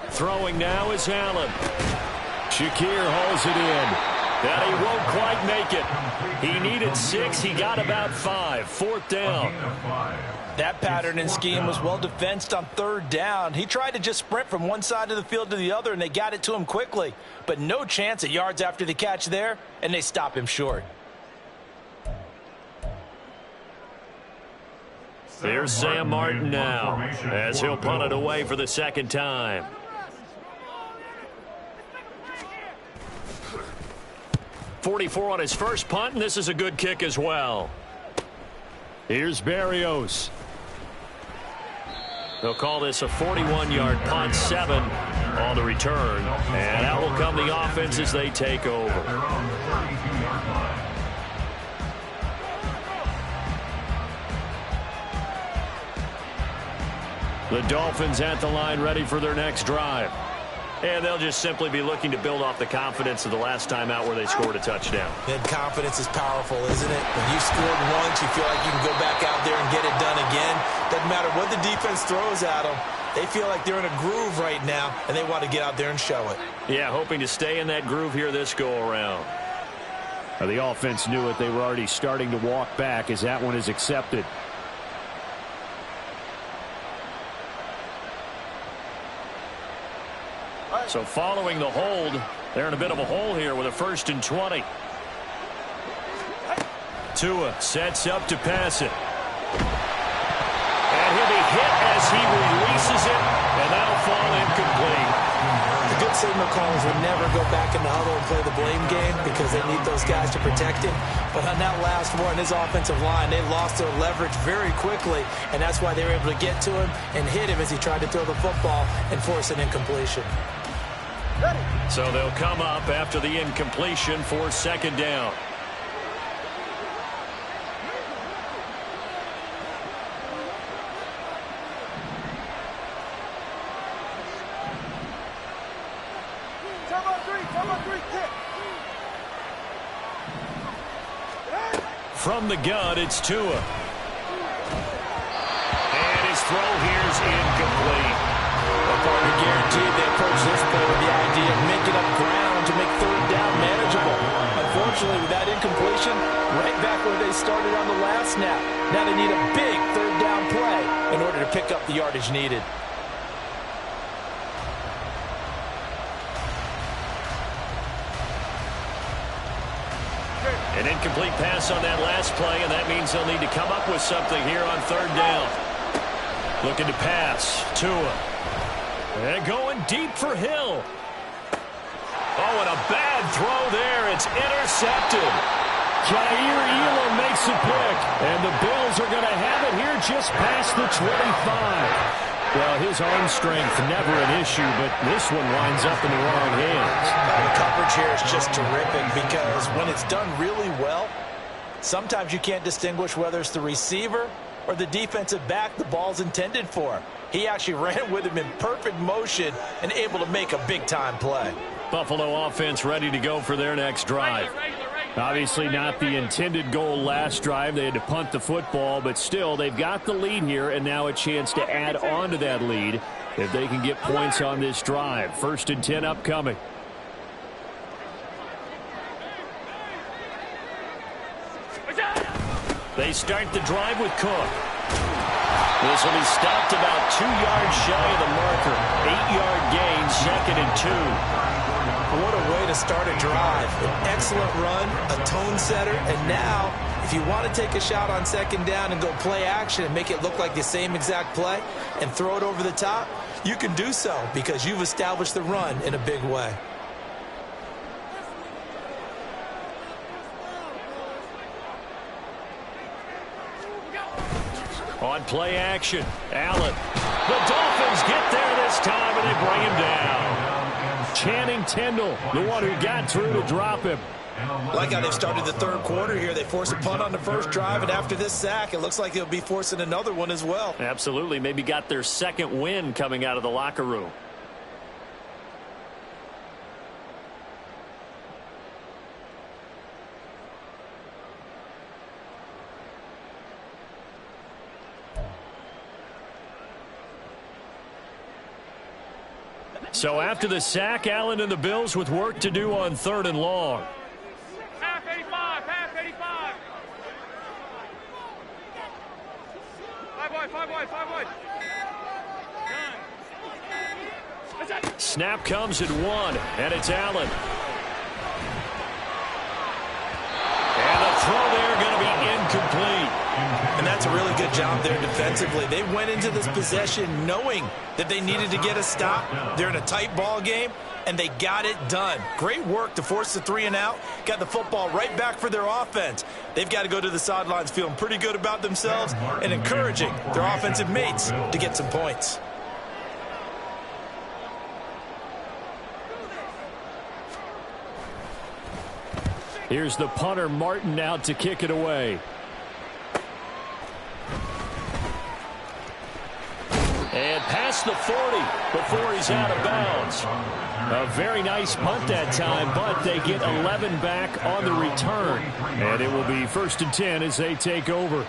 Throwing now is Allen. Shakir holds it in. And he won't quite make it. He needed 6. He got about 5. 4th down. That pattern and scheme was well defensed on 3rd down. He tried to just sprint from one side of the field to the other, and they got it to him quickly. But no chance at yards after the catch there, and they stop him short. There's Sam Martin now, as he'll punt it away for the 2nd time. .44 on his first punt, and this is a good kick as well. Here's Berrios. They'll call this a 41-yard punt, 7 on the return. And out will come the offense as they take over. The Dolphins at the line, ready for their next drive. And they'll just simply be looking to build off the confidence of the last time out where they scored a touchdown. And confidence is powerful, isn't it? When you scored once, you feel like you can go back out there and get it done again. Doesn't matter what the defense throws at them. They feel like they're in a groove right now, and they want to get out there and show it. Yeah, hoping to stay in that groove here this go-around. The offense knew it. They were already starting to walk back as that one is accepted. So following the hold, they're in a bit of a hole here with a 1st and 20. Tua sets up to pass it. And he'll be hit as he releases it, and that'll fall incomplete. The good signal callers would never go back in the huddle and play the blame game because they need those guys to protect him. But on that last one, his offensive line, they lost their leverage very quickly, and that's why they were able to get to him and hit him as he tried to throw the football and force an incompletion. So they'll come up after the incompletion for 2nd down. From the gun, it's Tua. And his throw here's incomplete. Well, partner, guaranteed they approach this play with the idea of making up ground to make third down manageable. Unfortunately, with that incompletion, right back where they started on the last snap. Now they need a big third down play in order to pick up the yardage needed. An incomplete pass on that last play, and that means they'll need to come up with something here on third down. Looking to pass. Tua. And going deep for Hill. Oh, and a bad throw there. It's intercepted. Jair Elam makes the pick, and the Bills are going to have it here just past the 25. Well, his arm strength, never an issue, but this one winds up in the wrong hands. The coverage here is just terrific because when it's done really well, sometimes you can't distinguish whether it's the receiver or the defensive back the ball's intended for. He actually ran with him in perfect motion and able to make a big-time play. Buffalo offense ready to go for their next drive. Obviously not the intended goal last drive. They had to punt the football, but still they've got the lead here and now a chance to add on to that lead if they can get points on this drive. 1st and 10 upcoming. They start the drive with Cook. This will be stopped about 2 yards shy of the marker. 8-yard gain, 2nd and 2. What a way to start a drive. An excellent run, a tone setter, and now if you want to take a shot on 2nd down and go play action and make it look like the same exact play and throw it over the top, you can do so because you've established the run in a big way. On play action, Allen. The Dolphins get there this time, and they bring him down. Channing Tindall, the one who got through to drop him. Like how they've started the third quarter here. They force a punt on the first drive, and after this sack, it looks like they'll be forcing another one as well. Absolutely. Maybe got their second win coming out of the locker room. So after the sack, Allen and the Bills with work to do on 3rd and long. Half 85, half 85. 5 wide, 5 wide. Done. Snap comes at 1, and it's Allen. And the throw there going to be incomplete. And that's a really good job there defensively. They went into this possession knowing that they needed to get a stop. They're in a tight ball game, and they got it done. Great work to force the 3 and out. Got the football right back for their offense. They've got to go to the sidelines feeling pretty good about themselves and encouraging their offensive mates to get some points. Here's the punter, Martin, out to kick it away. And past the 40 before he's out of bounds. A very nice punt that time, but they get 11 back on the return. And it will be 1st and 10 as they take over.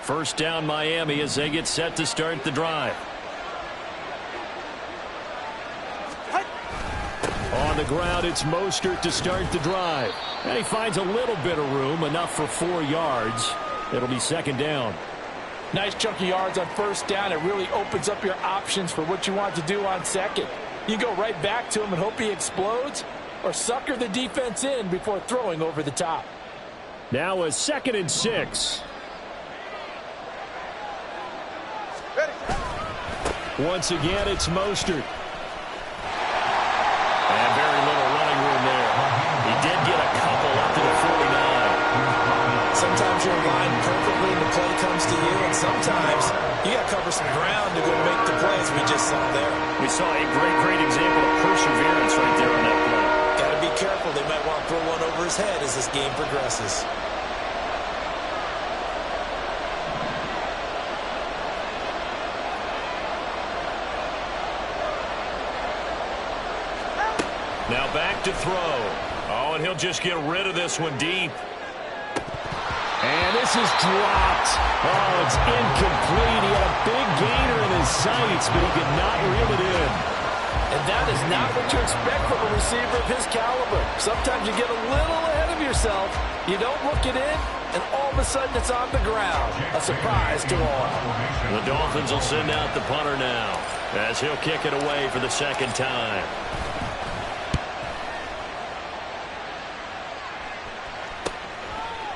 First down Miami as they get set to start the drive. On the ground, it's Mostert to start the drive. And he finds a little bit of room, enough for 4 yards. It'll be 2nd down. Nice chunk of yards on 1st down. It really opens up your options for what you want to do on 2nd. You go right back to him and hope he explodes, or sucker the defense in before throwing over the top. Now a 2nd and 6. Once again, it's Mostert. And very little running room there. He did get a couple up to the 49. Sometimes you're aligned perfectly and the play comes to you, and sometimes you got to cover some ground to go make the plays we just saw there. We saw a great example of perseverance right there on that play. Got to be careful. They might want to throw one over his head as this game progresses. Now back to throw. Oh, and he'll just get rid of this one deep. And this is dropped. Oh, it's incomplete. He had a big gainer in his sights, but he could not reel it in. And that is not what you expect from a receiver of his caliber. Sometimes you get a little ahead of yourself. You don't look it in, and all of a sudden it's on the ground. A surprise to all. The Dolphins will send out the punter now, as he'll kick it away for the second time.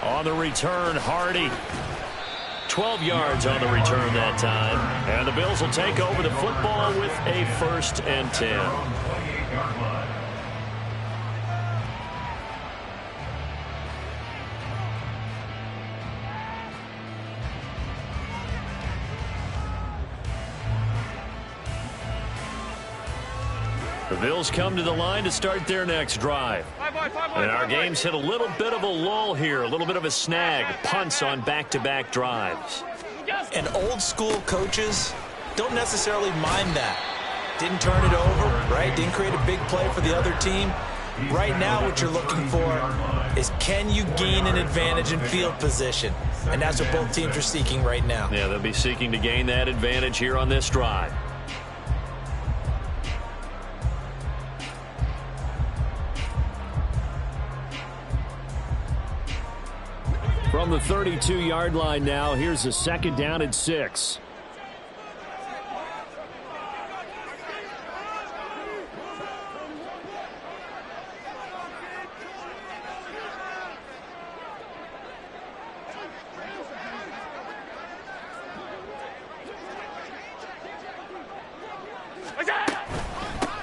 On the return, Hardy. 12 yards on the return that time. And the Bills will take over the football with a 1st and 10. The Bills come to the line to start their next drive. And our game's hit a little bit of a lull here, a little bit of a snag. Punts on back-to-back drives. And old school coaches don't necessarily mind that. Didn't turn it over, right? Didn't create a big play for the other team. Right now what you're looking for is, can you gain an advantage in field position? And that's what both teams are seeking right now. Yeah, they'll be seeking to gain that advantage here on this drive. From the 32-yard line now, here's a 2nd down and 6.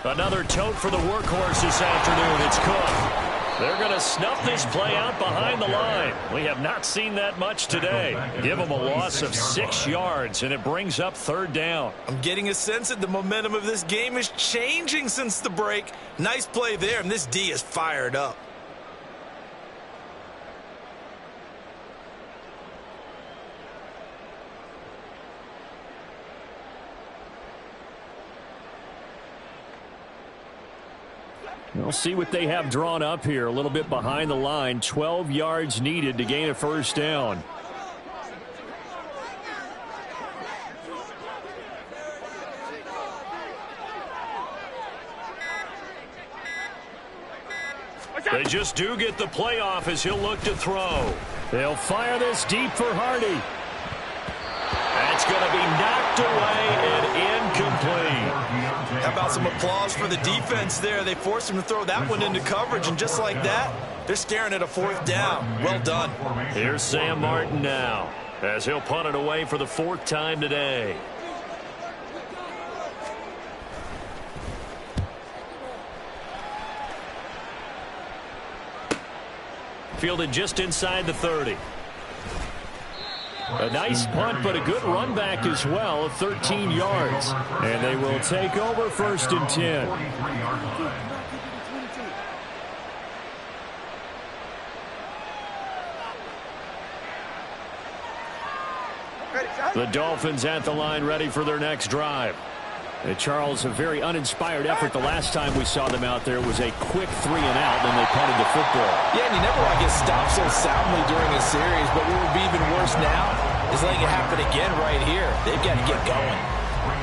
Another tote for the workhorse this afternoon. It's Cook. They're going to snuff this play out behind the line. We have not seen that much today. Give them a loss of 6 yards, and it brings up 3rd down. I'm getting a sense that the momentum of this game is changing since the break. Nice play there, and this D is fired up. We'll see what they have drawn up here. A little bit behind the line. 12 yards needed to gain a 1st down. They just do get the playoff as he'll look to throw. They'll fire this deep for Hardy. That's going to be knocked away and incomplete. How about some applause for the defense there? They forced him to throw that one into coverage, and just like that, they're staring at a 4th down. Well done. Here's Sam Martin now, as he'll punt it away for the 4th time today. Fielded just inside the 30. A nice punt, but a good run back as well of 13 yards. And they will take over 1st and 10. The Dolphins at the line, ready for their next drive. Charles, a very uninspired effort the last time we saw them out there. It was a quick 3 and out, then they punted the football. Yeah, and you never want to get stopped so soundly during a series, but what would be even worse now is letting it happen again right here. They've got to get going.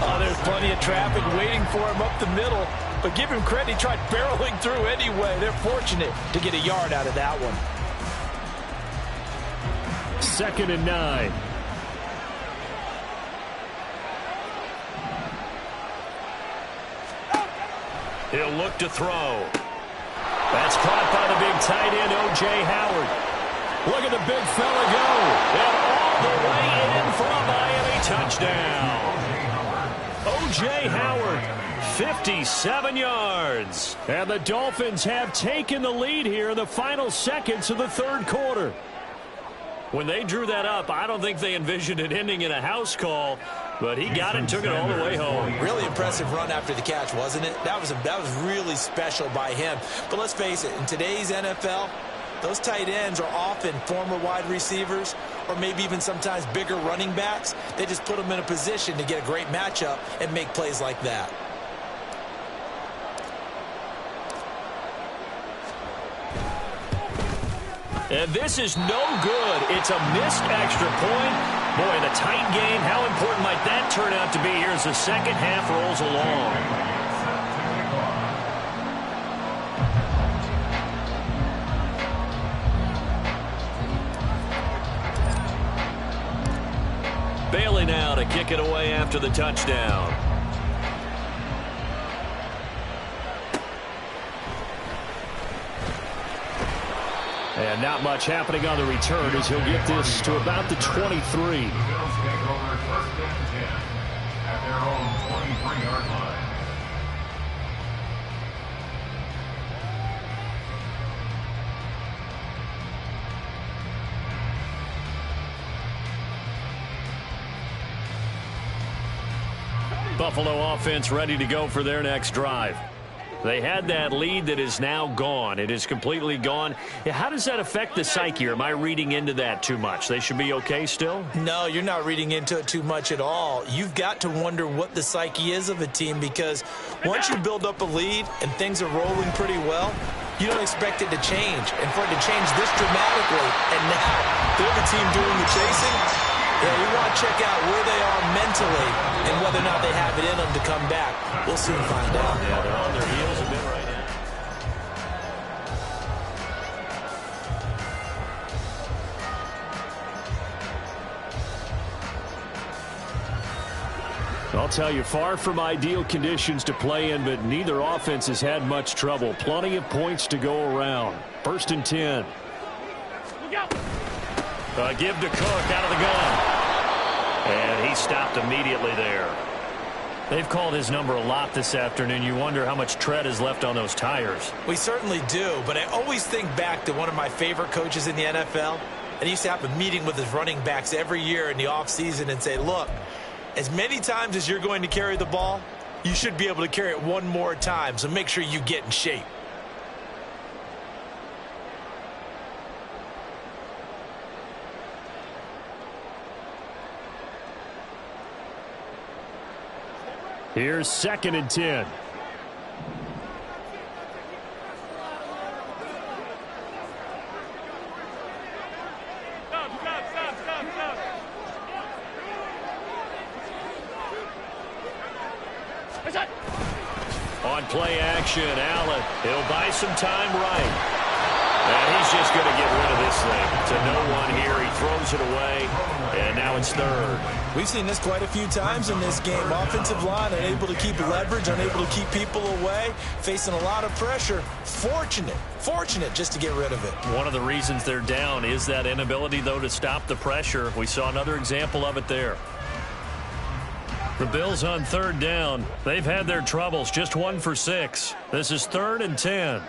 Oh, there's plenty of traffic waiting for him up the middle, but give him credit, he tried barreling through anyway. They're fortunate to get a yard out of that one. 2nd and 9. He'll look to throw. That's caught by the big tight end, O.J. Howard. Look at the big fella go. And all the way in for a Miami touchdown. O.J. Howard, 57 yards. And the Dolphins have taken the lead here in the final seconds of the 3rd quarter. When they drew that up, I don't think they envisioned it ending in a house call, but he got it and took it all the way home. Really impressive run after the catch, wasn't it? That was really special by him. But let's face it, in today's NFL, those tight ends are often former wide receivers or maybe even sometimes bigger running backs. They just put them in a position to get a great matchup and make plays like that. And this is no good. It's a missed extra point. Boy, in a tight game, how important might that turn out to be here as the second half rolls along? Bailey now to kick it away after the touchdown. And not much happening on the return as he'll get this to about the 23. The Bills take over first and 10 at their own 23-yard line. Buffalo offense ready to go for their next drive. They had that lead that is now gone. It is completely gone. How does that affect the psyche? Or am I reading into that too much? They should be okay still? No, you're not reading into it too much at all. You've got to wonder what the psyche is of a team, because once you build up a lead and things are rolling pretty well, you don't expect it to change. And for it to change this dramatically, and now they're the team doing the chasing, yeah, you want to check out where they are mentally and whether or not they have it in them to come back. We'll soon find out. Yeah, they're on their heels a bit right now. I'll tell you, far from ideal conditions to play in, but neither offense has had much trouble. Plenty of points to go around. First and 10. Give to Cook out of the gun. And he stopped immediately there. They've called his number a lot this afternoon. You wonder how much tread is left on those tires. We certainly do, but I always think back to one of my favorite coaches in the NFL. And he used to have a meeting with his running backs every year in the offseason and say, look, as many times as you're going to carry the ball, you should be able to carry it one more time, so make sure you get in shape. Here's second and 10. On play action, Allen. He'll buy some time right. And he's just going to get rid of this thing. To no one here. He throws it away. And now it's third. We've seen this quite a few times in this game. Offensive line unable to keep leverage, unable to keep people away, facing a lot of pressure. Fortunate just to get rid of it. One of the reasons they're down is that inability, though, to stop the pressure. We saw another example of it there. The Bills on third down. They've had their troubles. Just 1 for 6. This is third and 10.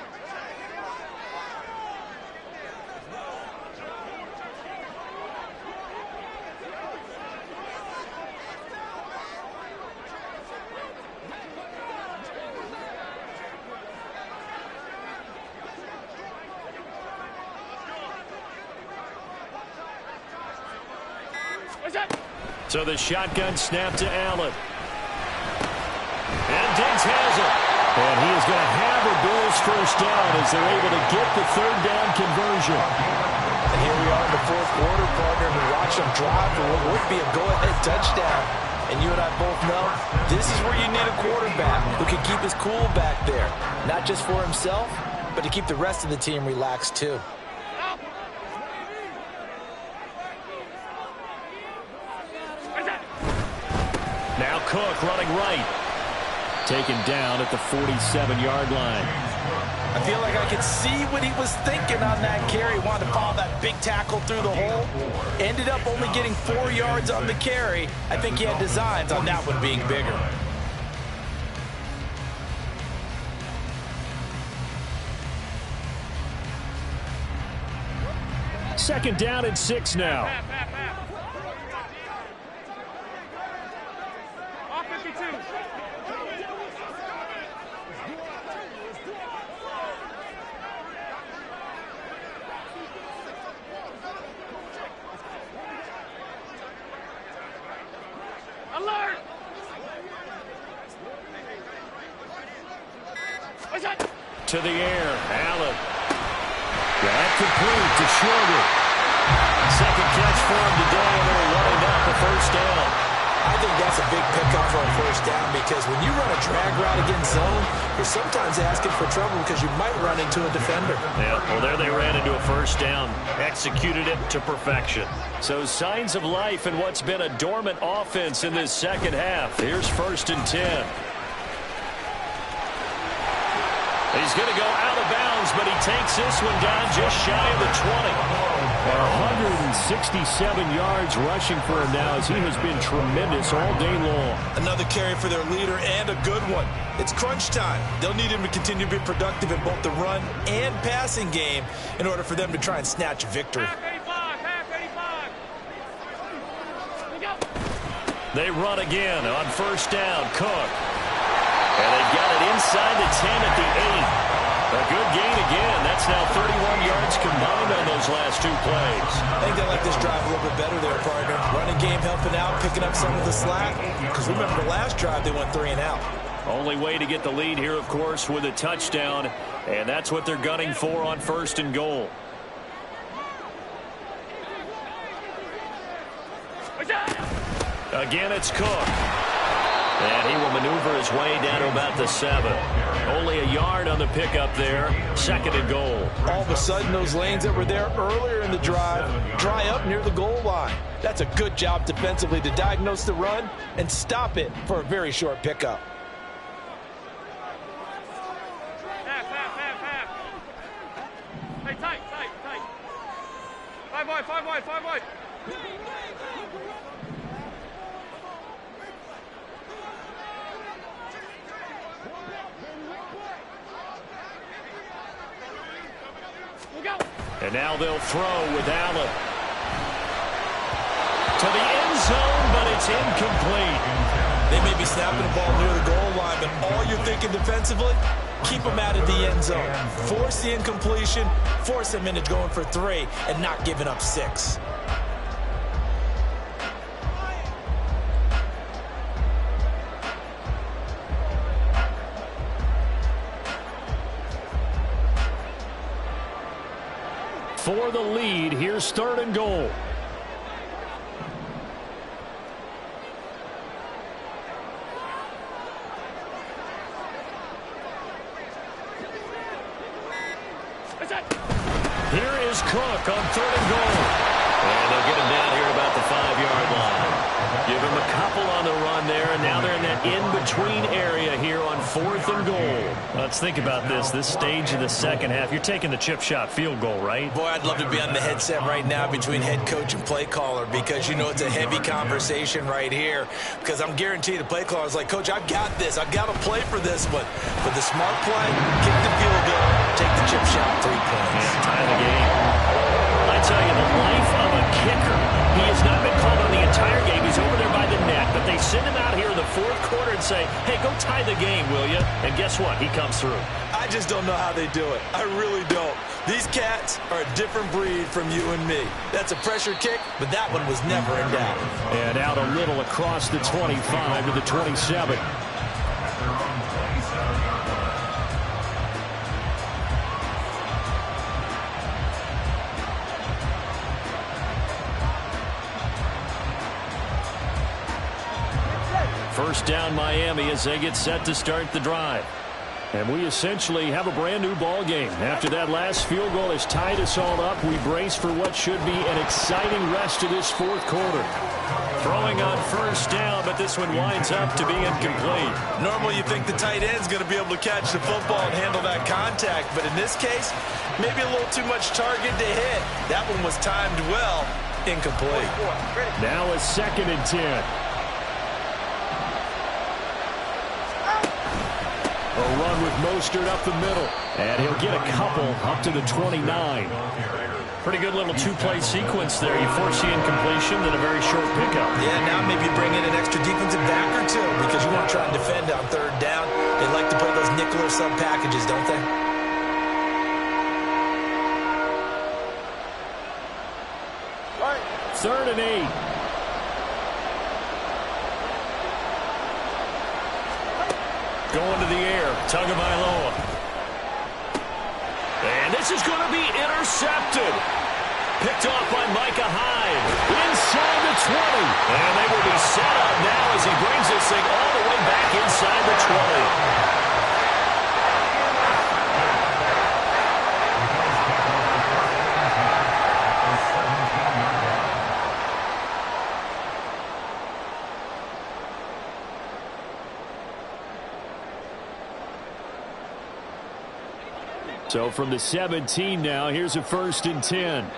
So the shotgun snap to Allen. And Diggs has it. And he is going to have a Bills first down as they're able to get the third down conversion. And here we are in the fourth quarter, partner, and we watch them drive for what would be a go-ahead touchdown. And you and I both know this is where you need a quarterback who can keep his cool back there. Not just for himself, but to keep the rest of the team relaxed too. Now Cook running right. Taken down at the 47-yard line. I feel like I could see what he was thinking on that carry. Wanted to follow that big tackle through the hole. Ended up only getting 4 yards on the carry. I think he had designs on that one being bigger. Second down and 6 now. To the air, Allen. That complete to Schroeder. Second catch for him today, and they're running up a first down. I think that's a big pickup for a first down because when you run a drag route against zone, you're sometimes asking for trouble because you might run into a defender. Yeah, well, there they ran into a first down. Executed it to perfection. So signs of life in what's been a dormant offense in this second half. Here's 1st and 10. He's going to go out of bounds, but he takes this one down just shy of the 20. 167 yards rushing for him now as he has been tremendous all day long. Another carry for their leader and a good one. It's crunch time. They'll need him to continue to be productive in both the run and passing game in order for them to try and snatch a victory. Half 85, half 85. They run again on 1st down. Cook. And they've got it inside the 10 at the 8. A good gain again. That's now 31 yards combined on those last 2 plays. I think they like this drive a little bit better there, partner. Running game helping out, picking up some of the slack. Because remember the last drive, they went 3 and out. Only way to get the lead here, of course, with a touchdown. And that's what they're gunning for on 1st and goal. Again, it's Cook. And he will maneuver his way down to about the 7. Only a yard on the pickup there. 2nd and goal. All of a sudden, those lanes that were there earlier in the drive dry up near the goal line. That's a good job defensively to diagnose the run and stop it for a very short pickup. Half, half, half, half. Hey, tight, tight, tight. 5 wide, 5 wide, 5 wide. And now they'll throw with Allen. To the end zone, but it's incomplete. They may be snapping the ball near the goal line, but all you're thinking defensively, keep them out of the end zone. Force the incompletion, force them into going for 3, and not giving up 6. For the lead, here's 3rd and goal. Here is Cook on 3rd and goal. And they'll get him down here about the 5-yard line. Give him a couple on the run there, and now they're in that in-between area here on 4th and goal. Let's think about this stage of the second half. You're taking the chip shot field goal, right? Boy, I'd love to be on the headset right now between head coach and play caller because, you know, it's a heavy conversation right here because I'm guaranteed the play caller is like, Coach, I've got this. I've got to play for this one. But the smart play, kick the field goal, take the chip shot, 3 points. Yeah, tie the game. I tell you, the life of a kicker. He has not been called on the entire game. He's over there by the net, but they send him out here in the 4th quarter and say, hey, go tie the game, will you? And guess what? He comes through. I just don't know how they do it. I really don't. These cats are a different breed from you and me. That's a pressure kick, but that one was never in doubt. And out a little across the 25 to the 27. First down Miami as they get set to start the drive. And we essentially have a brand new ball game. After that last field goal has tied us all up, we brace for what should be an exciting rest of this 4th quarter. Throwing on 1st down, but this one winds up to be incomplete. Normally you think the tight end's going to be able to catch the football and handle that contact, but in this case, maybe a little too much target to hit. That one was timed well, incomplete. Now a 2nd and 10. A run with Mostert up the middle. And he'll get a couple up to the 29. Pretty good little 2-play sequence there. You force the incompletion, then a very short pickup. Yeah, now maybe bring in an extra defensive back or 2 because you want to try and defend on 3rd down. They like to play those nickel or sub packages, don't they? All right. 3rd and 8. Going to the air, Tagovailoa. And this is going to be intercepted. Picked off by Micah Hyde. Inside the 20. And they will be set up now as he brings this thing all the way back inside the 20. So from the 17 now, here's a 1st and 10.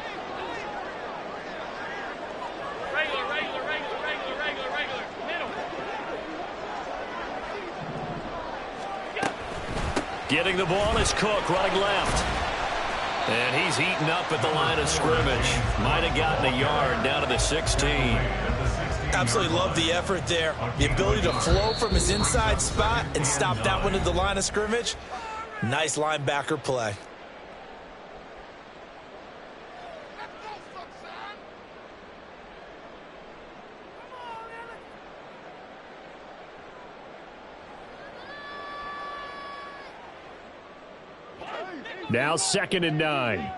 Getting the ball is Cook running left. And he's heating up at the line of scrimmage. Might have gotten a yard down to the 16. Absolutely love the effort there. The ability to flow from his inside spot and stop that one at the line of scrimmage. Nice linebacker play. Now 2nd and 9.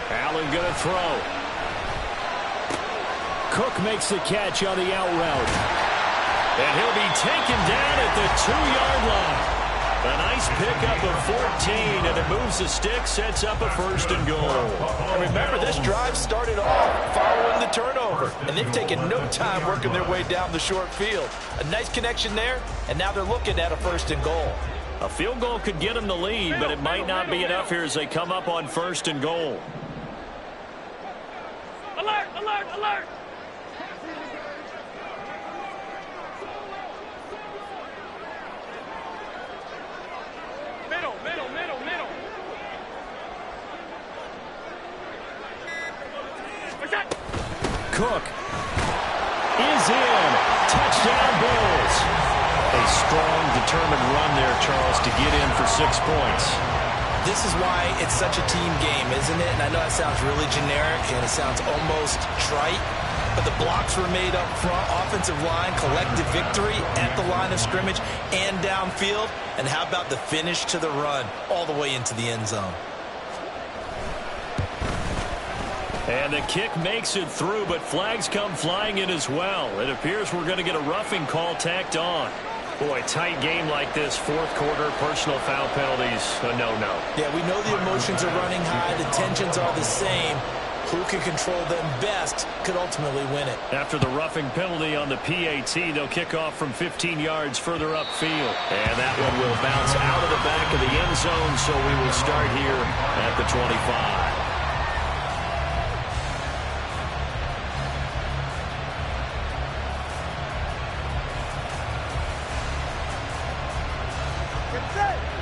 Allen gonna throw. Cook makes the catch on the out route. And he'll be taken down at the 2-yard line. A nice pickup of 14, and it moves the stick, sets up a 1st and goal. And remember, this drive started off following the turnover, and they've taken no time working their way down the short field. A nice connection there, and now they're looking at a 1st and goal. A field goal could get them the lead, but it might not be enough here as they come up on 1st and goal. Alert, alert, alert! Middle, middle, middle, middle. Cook is in. Touchdown, Bulls. A strong, determined run there, Charles, to get in for 6 points. This is why it's such a team game, isn't it? And I know that sounds really generic and it sounds almost trite, but the blocks were made up front, offensive line, collective victory at the line of scrimmage and downfield. And how about the finish to the run all the way into the end zone? And the kick makes it through, but flags come flying in as well. It appears we're going to get a roughing call tacked on. Boy, tight game like this, 4th quarter, personal foul penalties, a no-no. Yeah, we know the emotions are running high, the tensions are the same. Who can control them best could ultimately win it. After the roughing penalty on the PAT, they'll kick off from 15 yards further upfield. And that one will bounce out of the back of the end zone, so we will start here at the 25.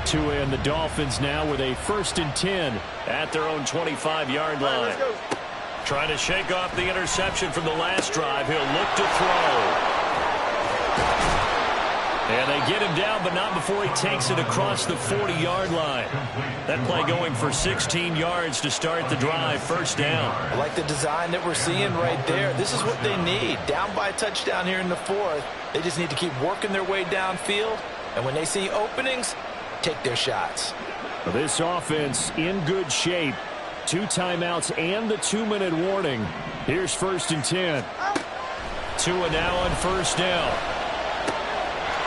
Tua and the Dolphins now with a 1st and 10 at their own 25-yard line. Trying to shake off the interception from the last drive. He'll look to throw. And they get him down, but not before he takes it across the 40-yard line. That play going for 16 yards to start the drive. 1st down. I like the design that we're seeing right there. This is what they need. Down by a touchdown here in the 4th. They just need to keep working their way downfield. And when they see openings, take their shots. This offense in good shape. 2 timeouts and the 2-minute warning. Here's 1st and 10. Tua now on 1st down.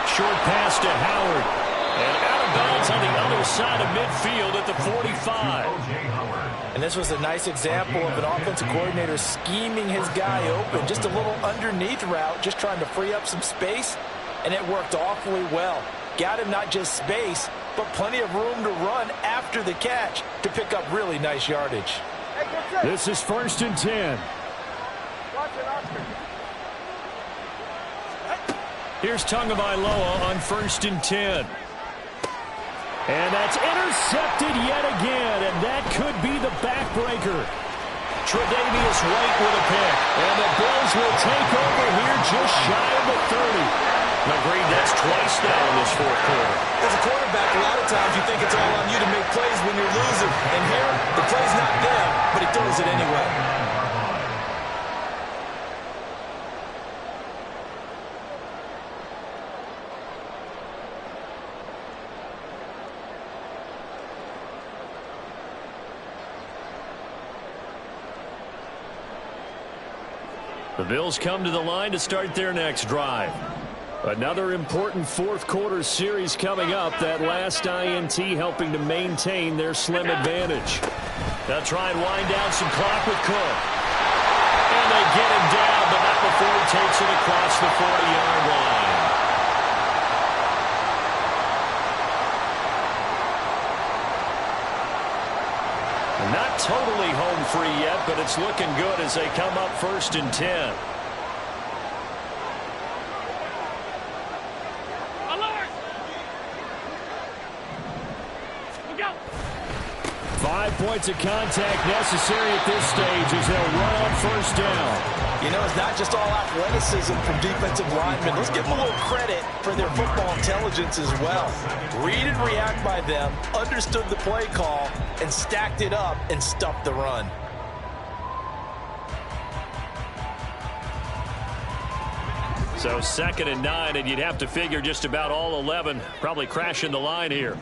Short pass to Howard. And out of bounds on the other side of midfield at the 45. And this was a nice example of an offensive coordinator scheming his guy open. Just a little underneath route, just trying to free up some space. And it worked awfully well. Got him not just space, but plenty of room to run after the catch to pick up really nice yardage. This is 1st and 10. Here's Tagovailoa on 1st and 10. And that's intercepted yet again, and that could be the backbreaker. Tre'Davious White with a pick. And the Bills will take over here just shy of the 30. Agreed, that's twice now in this fourth quarter. As a quarterback, a lot of times you think it's all on you to make plays when you're losing. And here, the play's not there, but he throws it anyway. The Bills come to the line to start their next drive. Another important fourth quarter series coming up. That last INT helping to maintain their slim advantage. They'll try and wind down some clock with Cook. And they get him down, but not before he takes it across the 40-yard line. Not totally home free yet, but it's looking good as they come up 1st and 10. Alert! Look out! 5 points of contact necessary at this stage as they'll run on 1st down. You know, it's not just all athleticism from defensive linemen. Let's give them a little credit for their football intelligence as well. Read and react by them, understood the play call, and stacked it up and stuffed the run. So 2nd and 9, and you'd have to figure just about all 11 probably crashing the line here.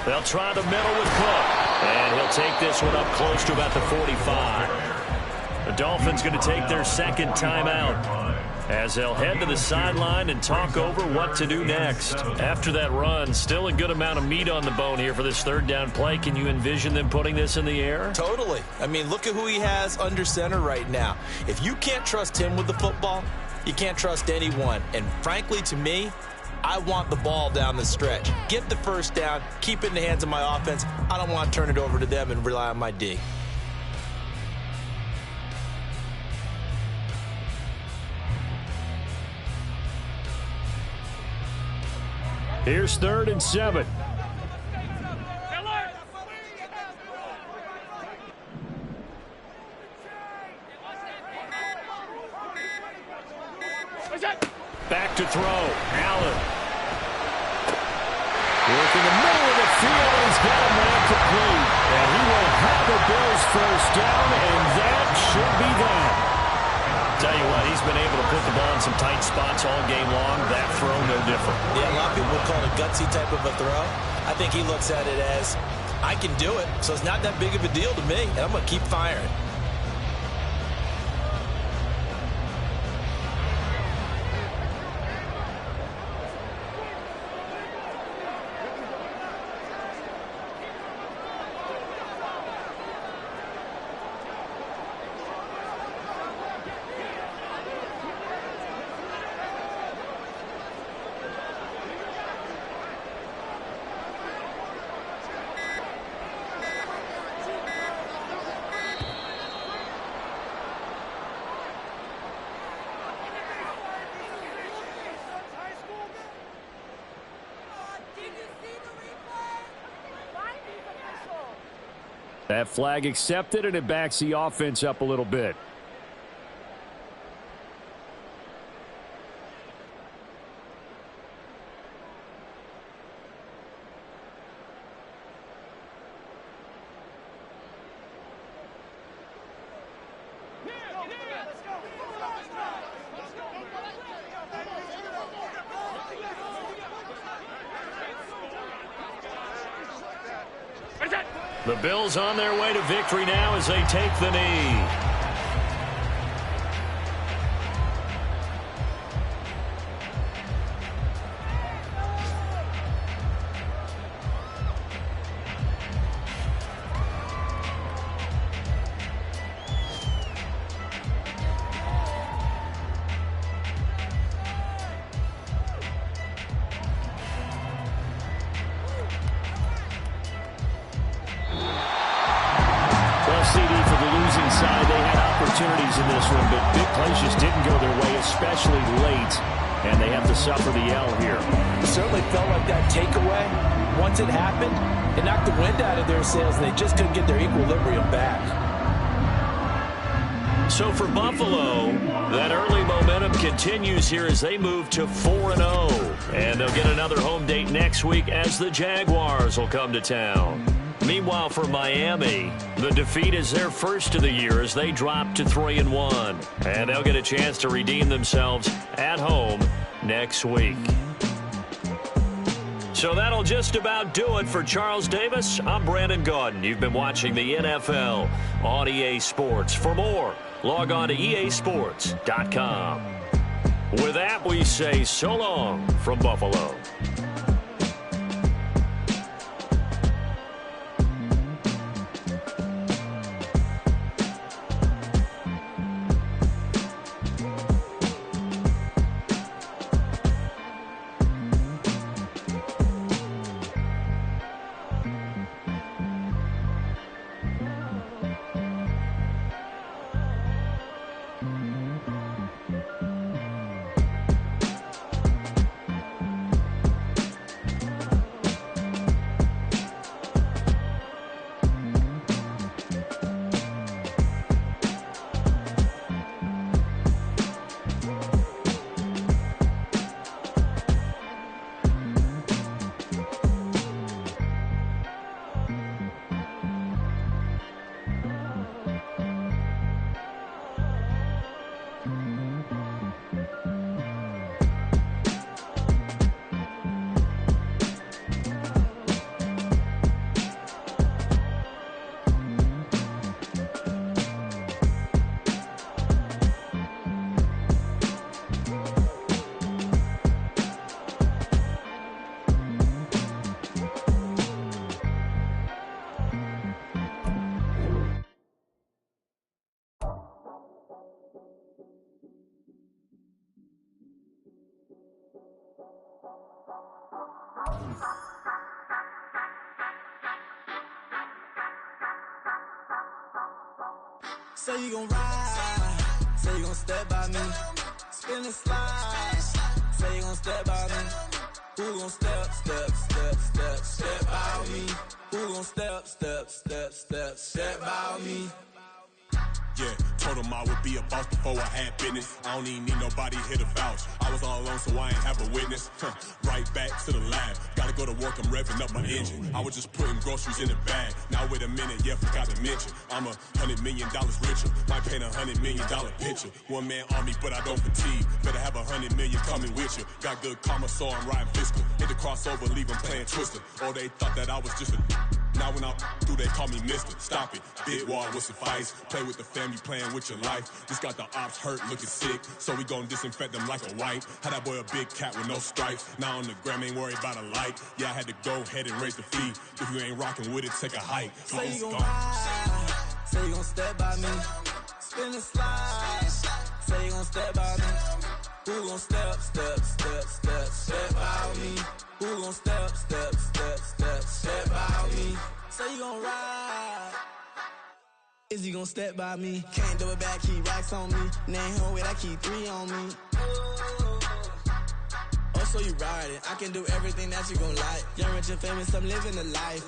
They'll try the middle with Cook. And he'll take this one up close to about the 45. The Dolphins going to take their 2nd timeout as they'll head to the sideline and talk over what to do next. After that run, still a good amount of meat on the bone here for this 3rd down play. Can you envision them putting this in the air? Totally. I mean, look at who he has under center right now. If you can't trust him with the football, you can't trust anyone. And frankly, to me, I want the ball down the stretch. Get the 1st down, keep it in the hands of my offense. I don't want to turn it over to them and rely on my D. Here's 3rd and 7. Back to throw. Allen. Working the middle of the field. He's got a man complete. And he will have the Bills 1st down, and that should be that. Tell you what, he's been able to put the ball in some tight spots all game long. That throw, no different. Yeah, a lot of people would call it a gutsy type of a throw. I think he looks at it as, I can do it, so it's not that big of a deal to me, and I'm going to keep firing. That flag accepted, and it backs the offense up a little bit. The Bills on their way to victory now as they take the knee. CD, for the losing side, they had opportunities in this one, but big plays just didn't go their way, especially late, and they have to suffer the L here. It certainly felt like that takeaway. Once it happened, it knocked the wind out of their sails, and they just couldn't get their equilibrium back. So for Buffalo, that early momentum continues here as they move to 4-0. And they'll get another home date next week as the Jaguars will come to town. Meanwhile, for Miami, the defeat is their first of the year as they drop to 3-1. And they'll get a chance to redeem themselves at home next week. So that'll just about do it for Charles Davis. I'm Brandon Gaudin. You've been watching the NFL on EA Sports. For more, log on to easports.com. With that, we say so long from Buffalo. Say you gon' ride, say you gon' step by me, spin and slide, say you gon' step by me, who gon' step by me, who gon' step by me. Yeah, told him I would be a boss before I had business. I don't even need nobody here to vouch. I was all alone, so I ain't have a witness. Right back to the lab. Gotta go to work, I'm revving up my engine. I was just putting groceries in the bag. Now wait a minute, yeah, forgot to mention. I'm $100 million richer. Might paint $100 million picture. One man army, but I don't fatigue. Better have 100 million coming with you. Got good karma, so I'm riding fiscal. Hit the crossover, leave them playing Twister. Oh, they thought that I was just a... Now when I do, they call me Mister. Stop it. Big wall would suffice. Play with the family, playing with your life. This got the ops hurt, looking sick. So we gon' disinfect them like a wipe. Had that boy a big cat with no stripes. Now on the gram, ain't worried about a light. Yeah, I had to go ahead and raise the fee. If you ain't rocking with it, take a hike. Say you gon' ride, say you gon' step by me, spin and slide, say you gon' step by me, who gon' step by me, who gon' step by me, say you gon' ride, is you gon' step by me, can't do it back, keep racks on me, name home with I keep 3 on me. So you ride it, I can do everything that you gon' like. Young, rich, and famous, I'm living the life.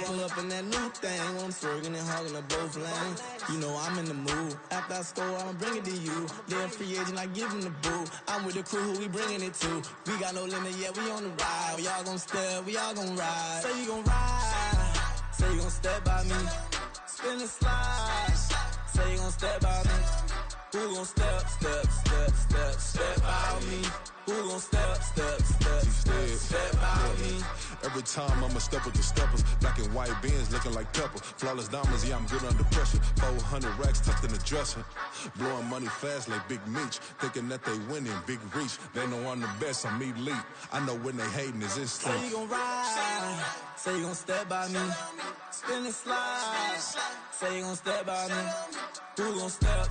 Pull up in that new thing, when I'm swerving and hogging up both lanes. You know I'm in the mood. After I score, I'ma bring it to you. They're a free agent, I give them the boo. I'm with the crew, who we bringing it to. We got no limit, yeah, we on the ride. We all gon' step, we all gon' ride. Say you gon' ride, say you gon' step by me. Spin and slide, say you gon' step by me. Who gon' step by me? Who gon' step by me? Every time I'm a step with the steppers. Black and white beans looking like pepper. Flawless diamonds, yeah, I'm good under pressure. 400 racks tucked in the dresser. Blowing money fast like Big Meech. Thinking that they winning, big reach. They know I'm the best, I'm elite. I know when they hating is instinct. Say you gon' ride, say you gon' step by me. Spin and slide, say you gon' step by me. Who gon' step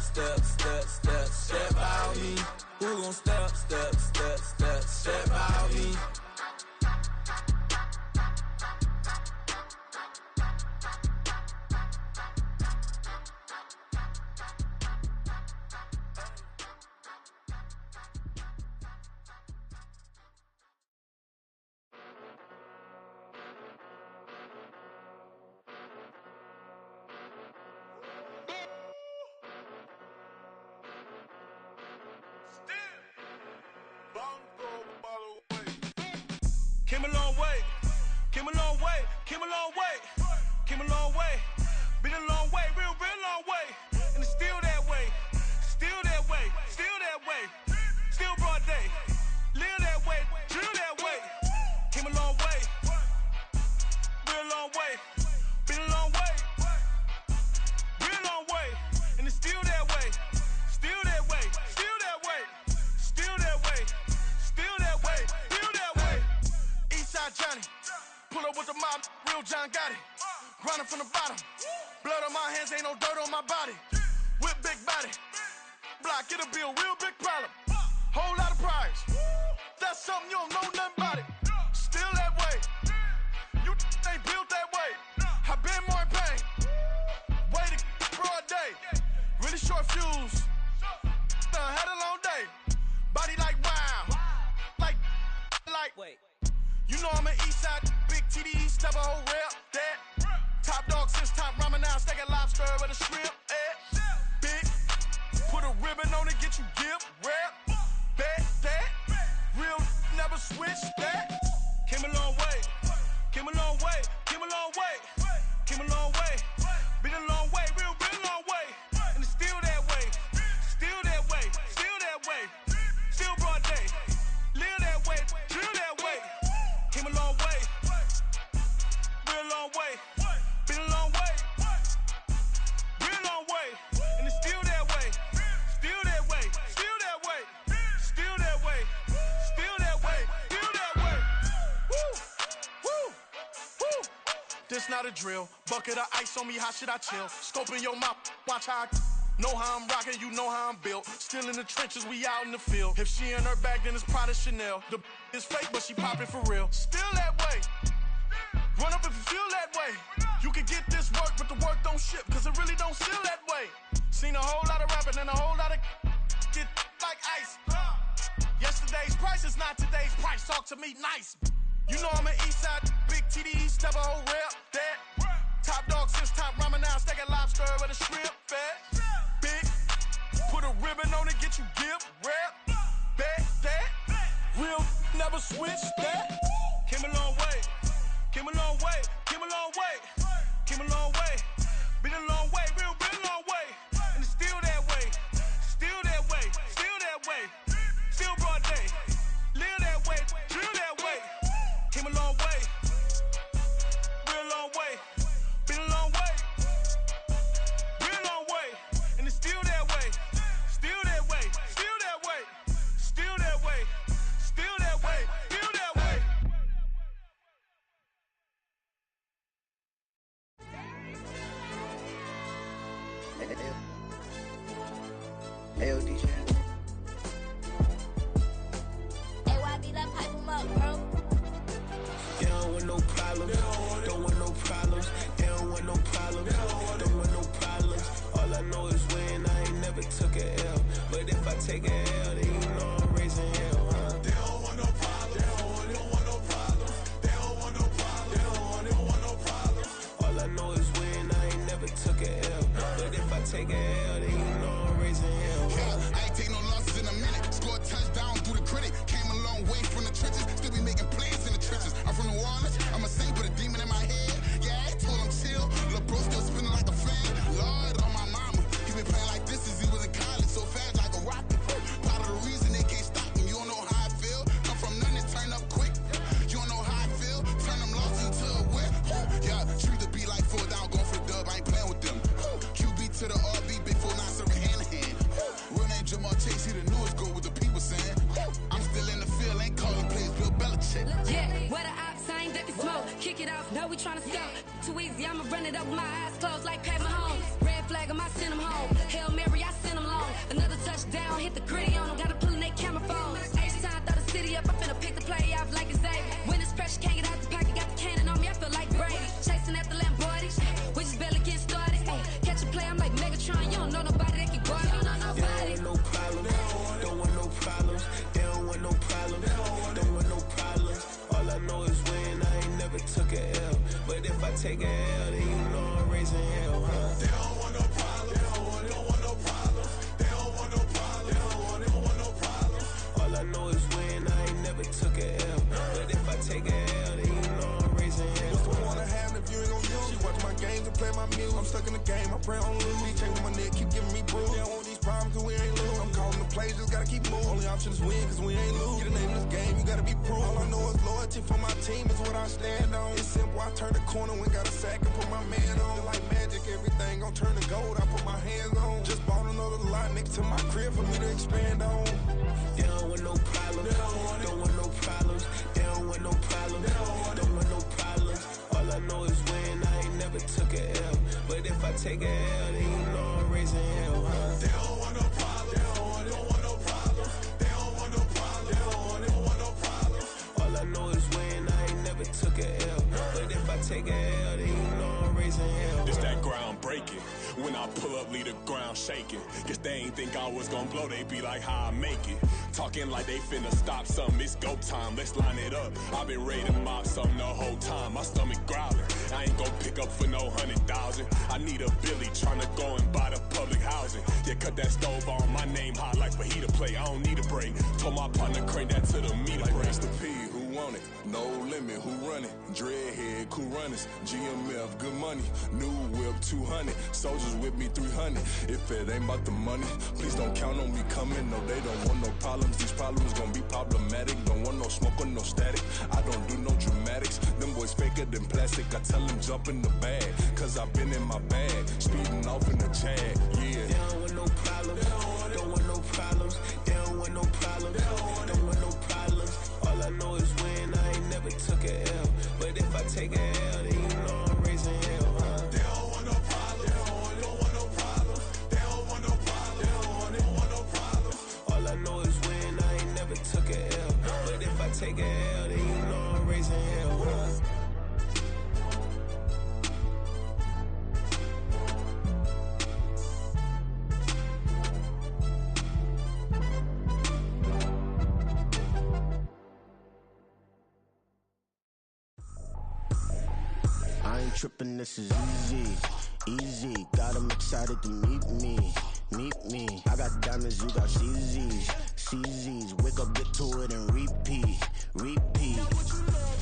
by me? Who gon' step by me? Came a long way, came a long way, came a long way. Been a long way, real long way. And it's still that way, still that way, still that way. Still broad day, live that way, drill that way. Came a long way, real long way. Been a long way, real long way. And it's still that way, still that way, still that way, still that way, still that way, still that way. Eastside Johnny, pull up with the mob, real John Gotti. Grinding from the bottom, blood on my hands, ain't no dirt on my body. Whip big body, block, it'll be a real big problem. Whole lot of prize, that's something you don't know nothing about it. Still that way, you ain't built that way. I been more in pain, waited broad day. Really short fuse, done had a long day. Body like wow, like. Wait. You know I'm an Eastside, big TDE, step a whole rep, that. Top dog since top ramen now, steak a lobster with a shrimp, big, put a ribbon on it, get you give, rep, bet, that. Real, never switch, that. Came a long way, came a long way, came a long way, came a long way. Been a long way, real long way. And it's still that way, still that way, still that way. Still broad day, live that way, drill that way. Came a long way, real long way. Been a long way, real long way. And it's still that way, still that way, still that way, still that way, still that way, still that way. Woo, woo, woo. This not a drill, bucket of ice on me, how should I chill? Scope in your mouth, watch how I know how I'm rocking, you know how I'm built. Still in the trenches, we out in the field. If she in her bag, then it's Prada Chanel. The is fake, but she popping for real. Still that way. Run up if you feel that way. You can get this work, but the work don't ship, cause it really don't feel that way. Seen a whole lot of rapping and a whole lot of get like ice. Yesterday's price is not today's price. Talk to me nice. You know I'm an Eastside, big TDE, step a whole rep, that. Top dog since top ramen now, steak a lobster with a shrimp, fat. Big, put a ribbon on it, get you give, rep, bet, that. Real, never switch, that. Came a long way, came a long way, came a long way, came a long way. Been a long way, real long way. And it's still that way, still that way, still that way. Still broad day, live that way, drill that way. Came a long way, real long way. Been a long way, real long way. And it's still that way, still that way, still that way, still that way, still that way, still that way. AOD channel. AYB, that pipe 'em up, bro. They don't want no problems. Don't want no problems. They don't want no problems. Don't want no problems. All I know is when I ain't never took a L. But if I take a L, then you know I'm raising hell, huh? They don't want no problems. They don't want no problems. They don't want no problems. They don't want no problems. All I know is when I ain't never took a L. But if I take a L, then you know I'm raising hell, huh? I ain't take no losses in a minute. Scored touchdown through the critic. Came a long way from the trenches. Still be making plays in the trenches. I'm from New Orleans. I'm a saint with a demon in my head. Yeah, I told him chill. Lil' bro still spinning like a fan. Lord on my mama. He been playing like this since he was in college. So fast like a rocket. Part of the reason they can't stop me. You don't know how I feel. Come from nothing and turn up quick. You don't know how I feel. Turn them losses into a whip. Yeah, treat the beat like 4 down. Going for the dub. I ain't playing with them. QB to the RB. Big 4 not serving hand to hand. Real name Jamal Chase. He the newest goal with the people saying. I'm still in the field. Ain't calling plays. Bill Belichick. Yeah, where the ops ain't ducking smoke. Kick it off, know we tryna scout. Too easy, I'ma run it up with my eyes closed like Pat Mahomes. Red flag, I might send him home. Hail Mary, I send him long. Another touchdown, hit the gritty on him. Gotta pull in their camera phones. H-time, throw the city up. I finna pick the play off like it's Xavier. When it's pressure, can't get out the pocket. Got the cannon on me, I feel like Brady. Chasing after Lamborghini. We just barely get started. Ay, catch a play, I'm like Megatron. You don't know nobody that can guard me. You don't know nobody. They don't want no problems. Don't want no problems. They don't want no problems. Don't want no problems. All I know is when I ain't never took a L. But if I take a L, then you know I'm raising hell, huh? They don't want no problems. They don't want no problems. They don't want no problems. They don't want no problems. All I know is when I ain't never took a L. But if I take a L, then you know I'm raising hell. can play my music. I'm stuck in the game, I pray on lose. These chains on my neck keep giving me bruise. They don't want these problems cause we ain't lose. I'm calling the plays, just gotta keep moving. Only option is win cause we ain't lose. Get the name of this game, you gotta be proof. All I know is loyalty for my team is what I stand on. It's simple, I turn the corner when got a sack and put my man on. Like magic, everything gon' turn to gold, I put my hands on. Just bought another lot next to my crib for me to expand on. They don't want no problems, don't want no problems. They don't want no problems, don't want no problems. All I know is win, I ain't never took a L. But if I take a L, then you know I'm raising hell, huh? They don't want no problems, they don't want no problems. They don't want no problems, they don't want no problems. All I know is win, I ain't never took a L. But if I take a L, then you know I'm raising hell. It's that ground breaking. When I pull up, leave the ground shaking. Guess they ain't think I was gonna blow, they be like, how I make it. Talking like they finna stop something, it's go time, let's line it up. I've been ready to mob something the whole time, my stomach growling. I ain't gon' pick up for no 100,000. I need a Billy tryna go and buy the public housing. Yeah, cut that stove on, my name hot like fajita play. I don't need a break. Told my partner crank that to the meter like break. Mr. P, who want it? No limit, who run it? Dreadhead, cool runners. GMF, good money. New whip, 200. Soldiers with me, 300. If it ain't about the money, please don't count on me coming. No, they don't want no problems. These problems gon' be problematic. Don't want no smoke or no static. I don't do no dramatics. Them boys faker than plastic. I tell them jump in the bag, cause I've been in my bag. Speeding off in the Jag, yeah. They don't want no problems, don't want no problems. They don't want no problems, don't want no problems. All I know is win, I ain't never took a L. But if I take a L, then you know I'm raising hell, huh? They don't want no problems, they don't want no problems. They don't want no problems, they don't want no problems. All I know is win, I ain't never took a L. But if I take a L, then you know I'm raising hell, huh? I ain't trippin', this is easy, easy. Got 'em excited to meet me, meet me. I got diamonds, you got CZs, CZs. Wake up, get to it, and repeat, repeat.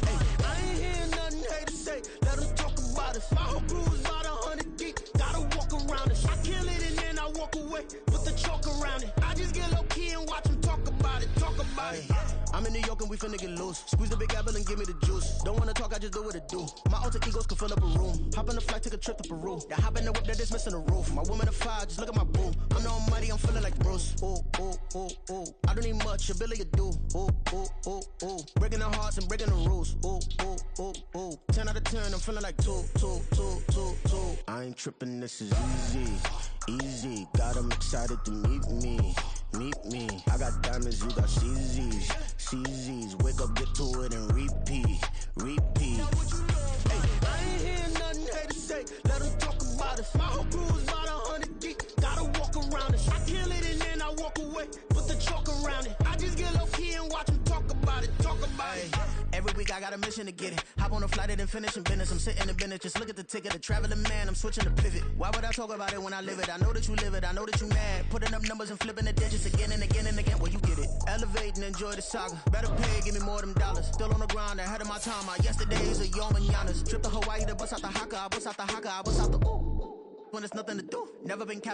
Hey, I ain't hearing nothing haters say. Let them talk about us. My whole crew is about 100 deep. Gotta walk around it. I kill it and then I walk away. Put the chalk around it. I just get low key and watch them talk about it, talk about it. I'm in New York and we finna get loose. Squeeze the big apple and give me the juice. Don't wanna talk, I just do what it do. My alter egos can fill up a room. Hop on the flight, take a trip to Peru. That hop in the whip that is missing the roof. My woman a fire, just look at my boo. I'm the almighty, I'm feeling like Bruce. Ooh, ooh, ooh, ooh. I don't need much, ability to do. Ooh, ooh, ooh, ooh. Breaking the hearts and breaking the rules. Ooh, ooh, ooh, ooh. 10 out of 10, I'm feeling like 2, 2, 2, 2, 2. I ain't tripping, this is easy, easy. Got 'em excited to meet me, meet me. I got diamonds, you got CZs, CZs. Wake up, get to it, and repeat, repeat. Hey, I ain't hearing nothing haters say. Let them talk about us. My whole crew is about 100 deep. Gotta walk around it. I kill it and then I walk away. Put the chalk around it. I just get low key and watch them talk about it, talk about it. Every week I got a mission to get it. Hop on a flight and then finish in business. I'm sitting in business, just look at the ticket. The traveling man, I'm switching to pivot. Why would I talk about it when I live it? I know that you live it, I know that you mad. Putting up numbers and flipping the digits again and again and again. Well, you get it. Elevate and enjoy the saga. Better pay, give me more them dollars. Still on the grind, ahead of my time. My yesterdays are your mananas. Trip to Hawaii to bust out the haka. I bust out the haka, I bust out the ooh. When there's nothing to do. Never been capping.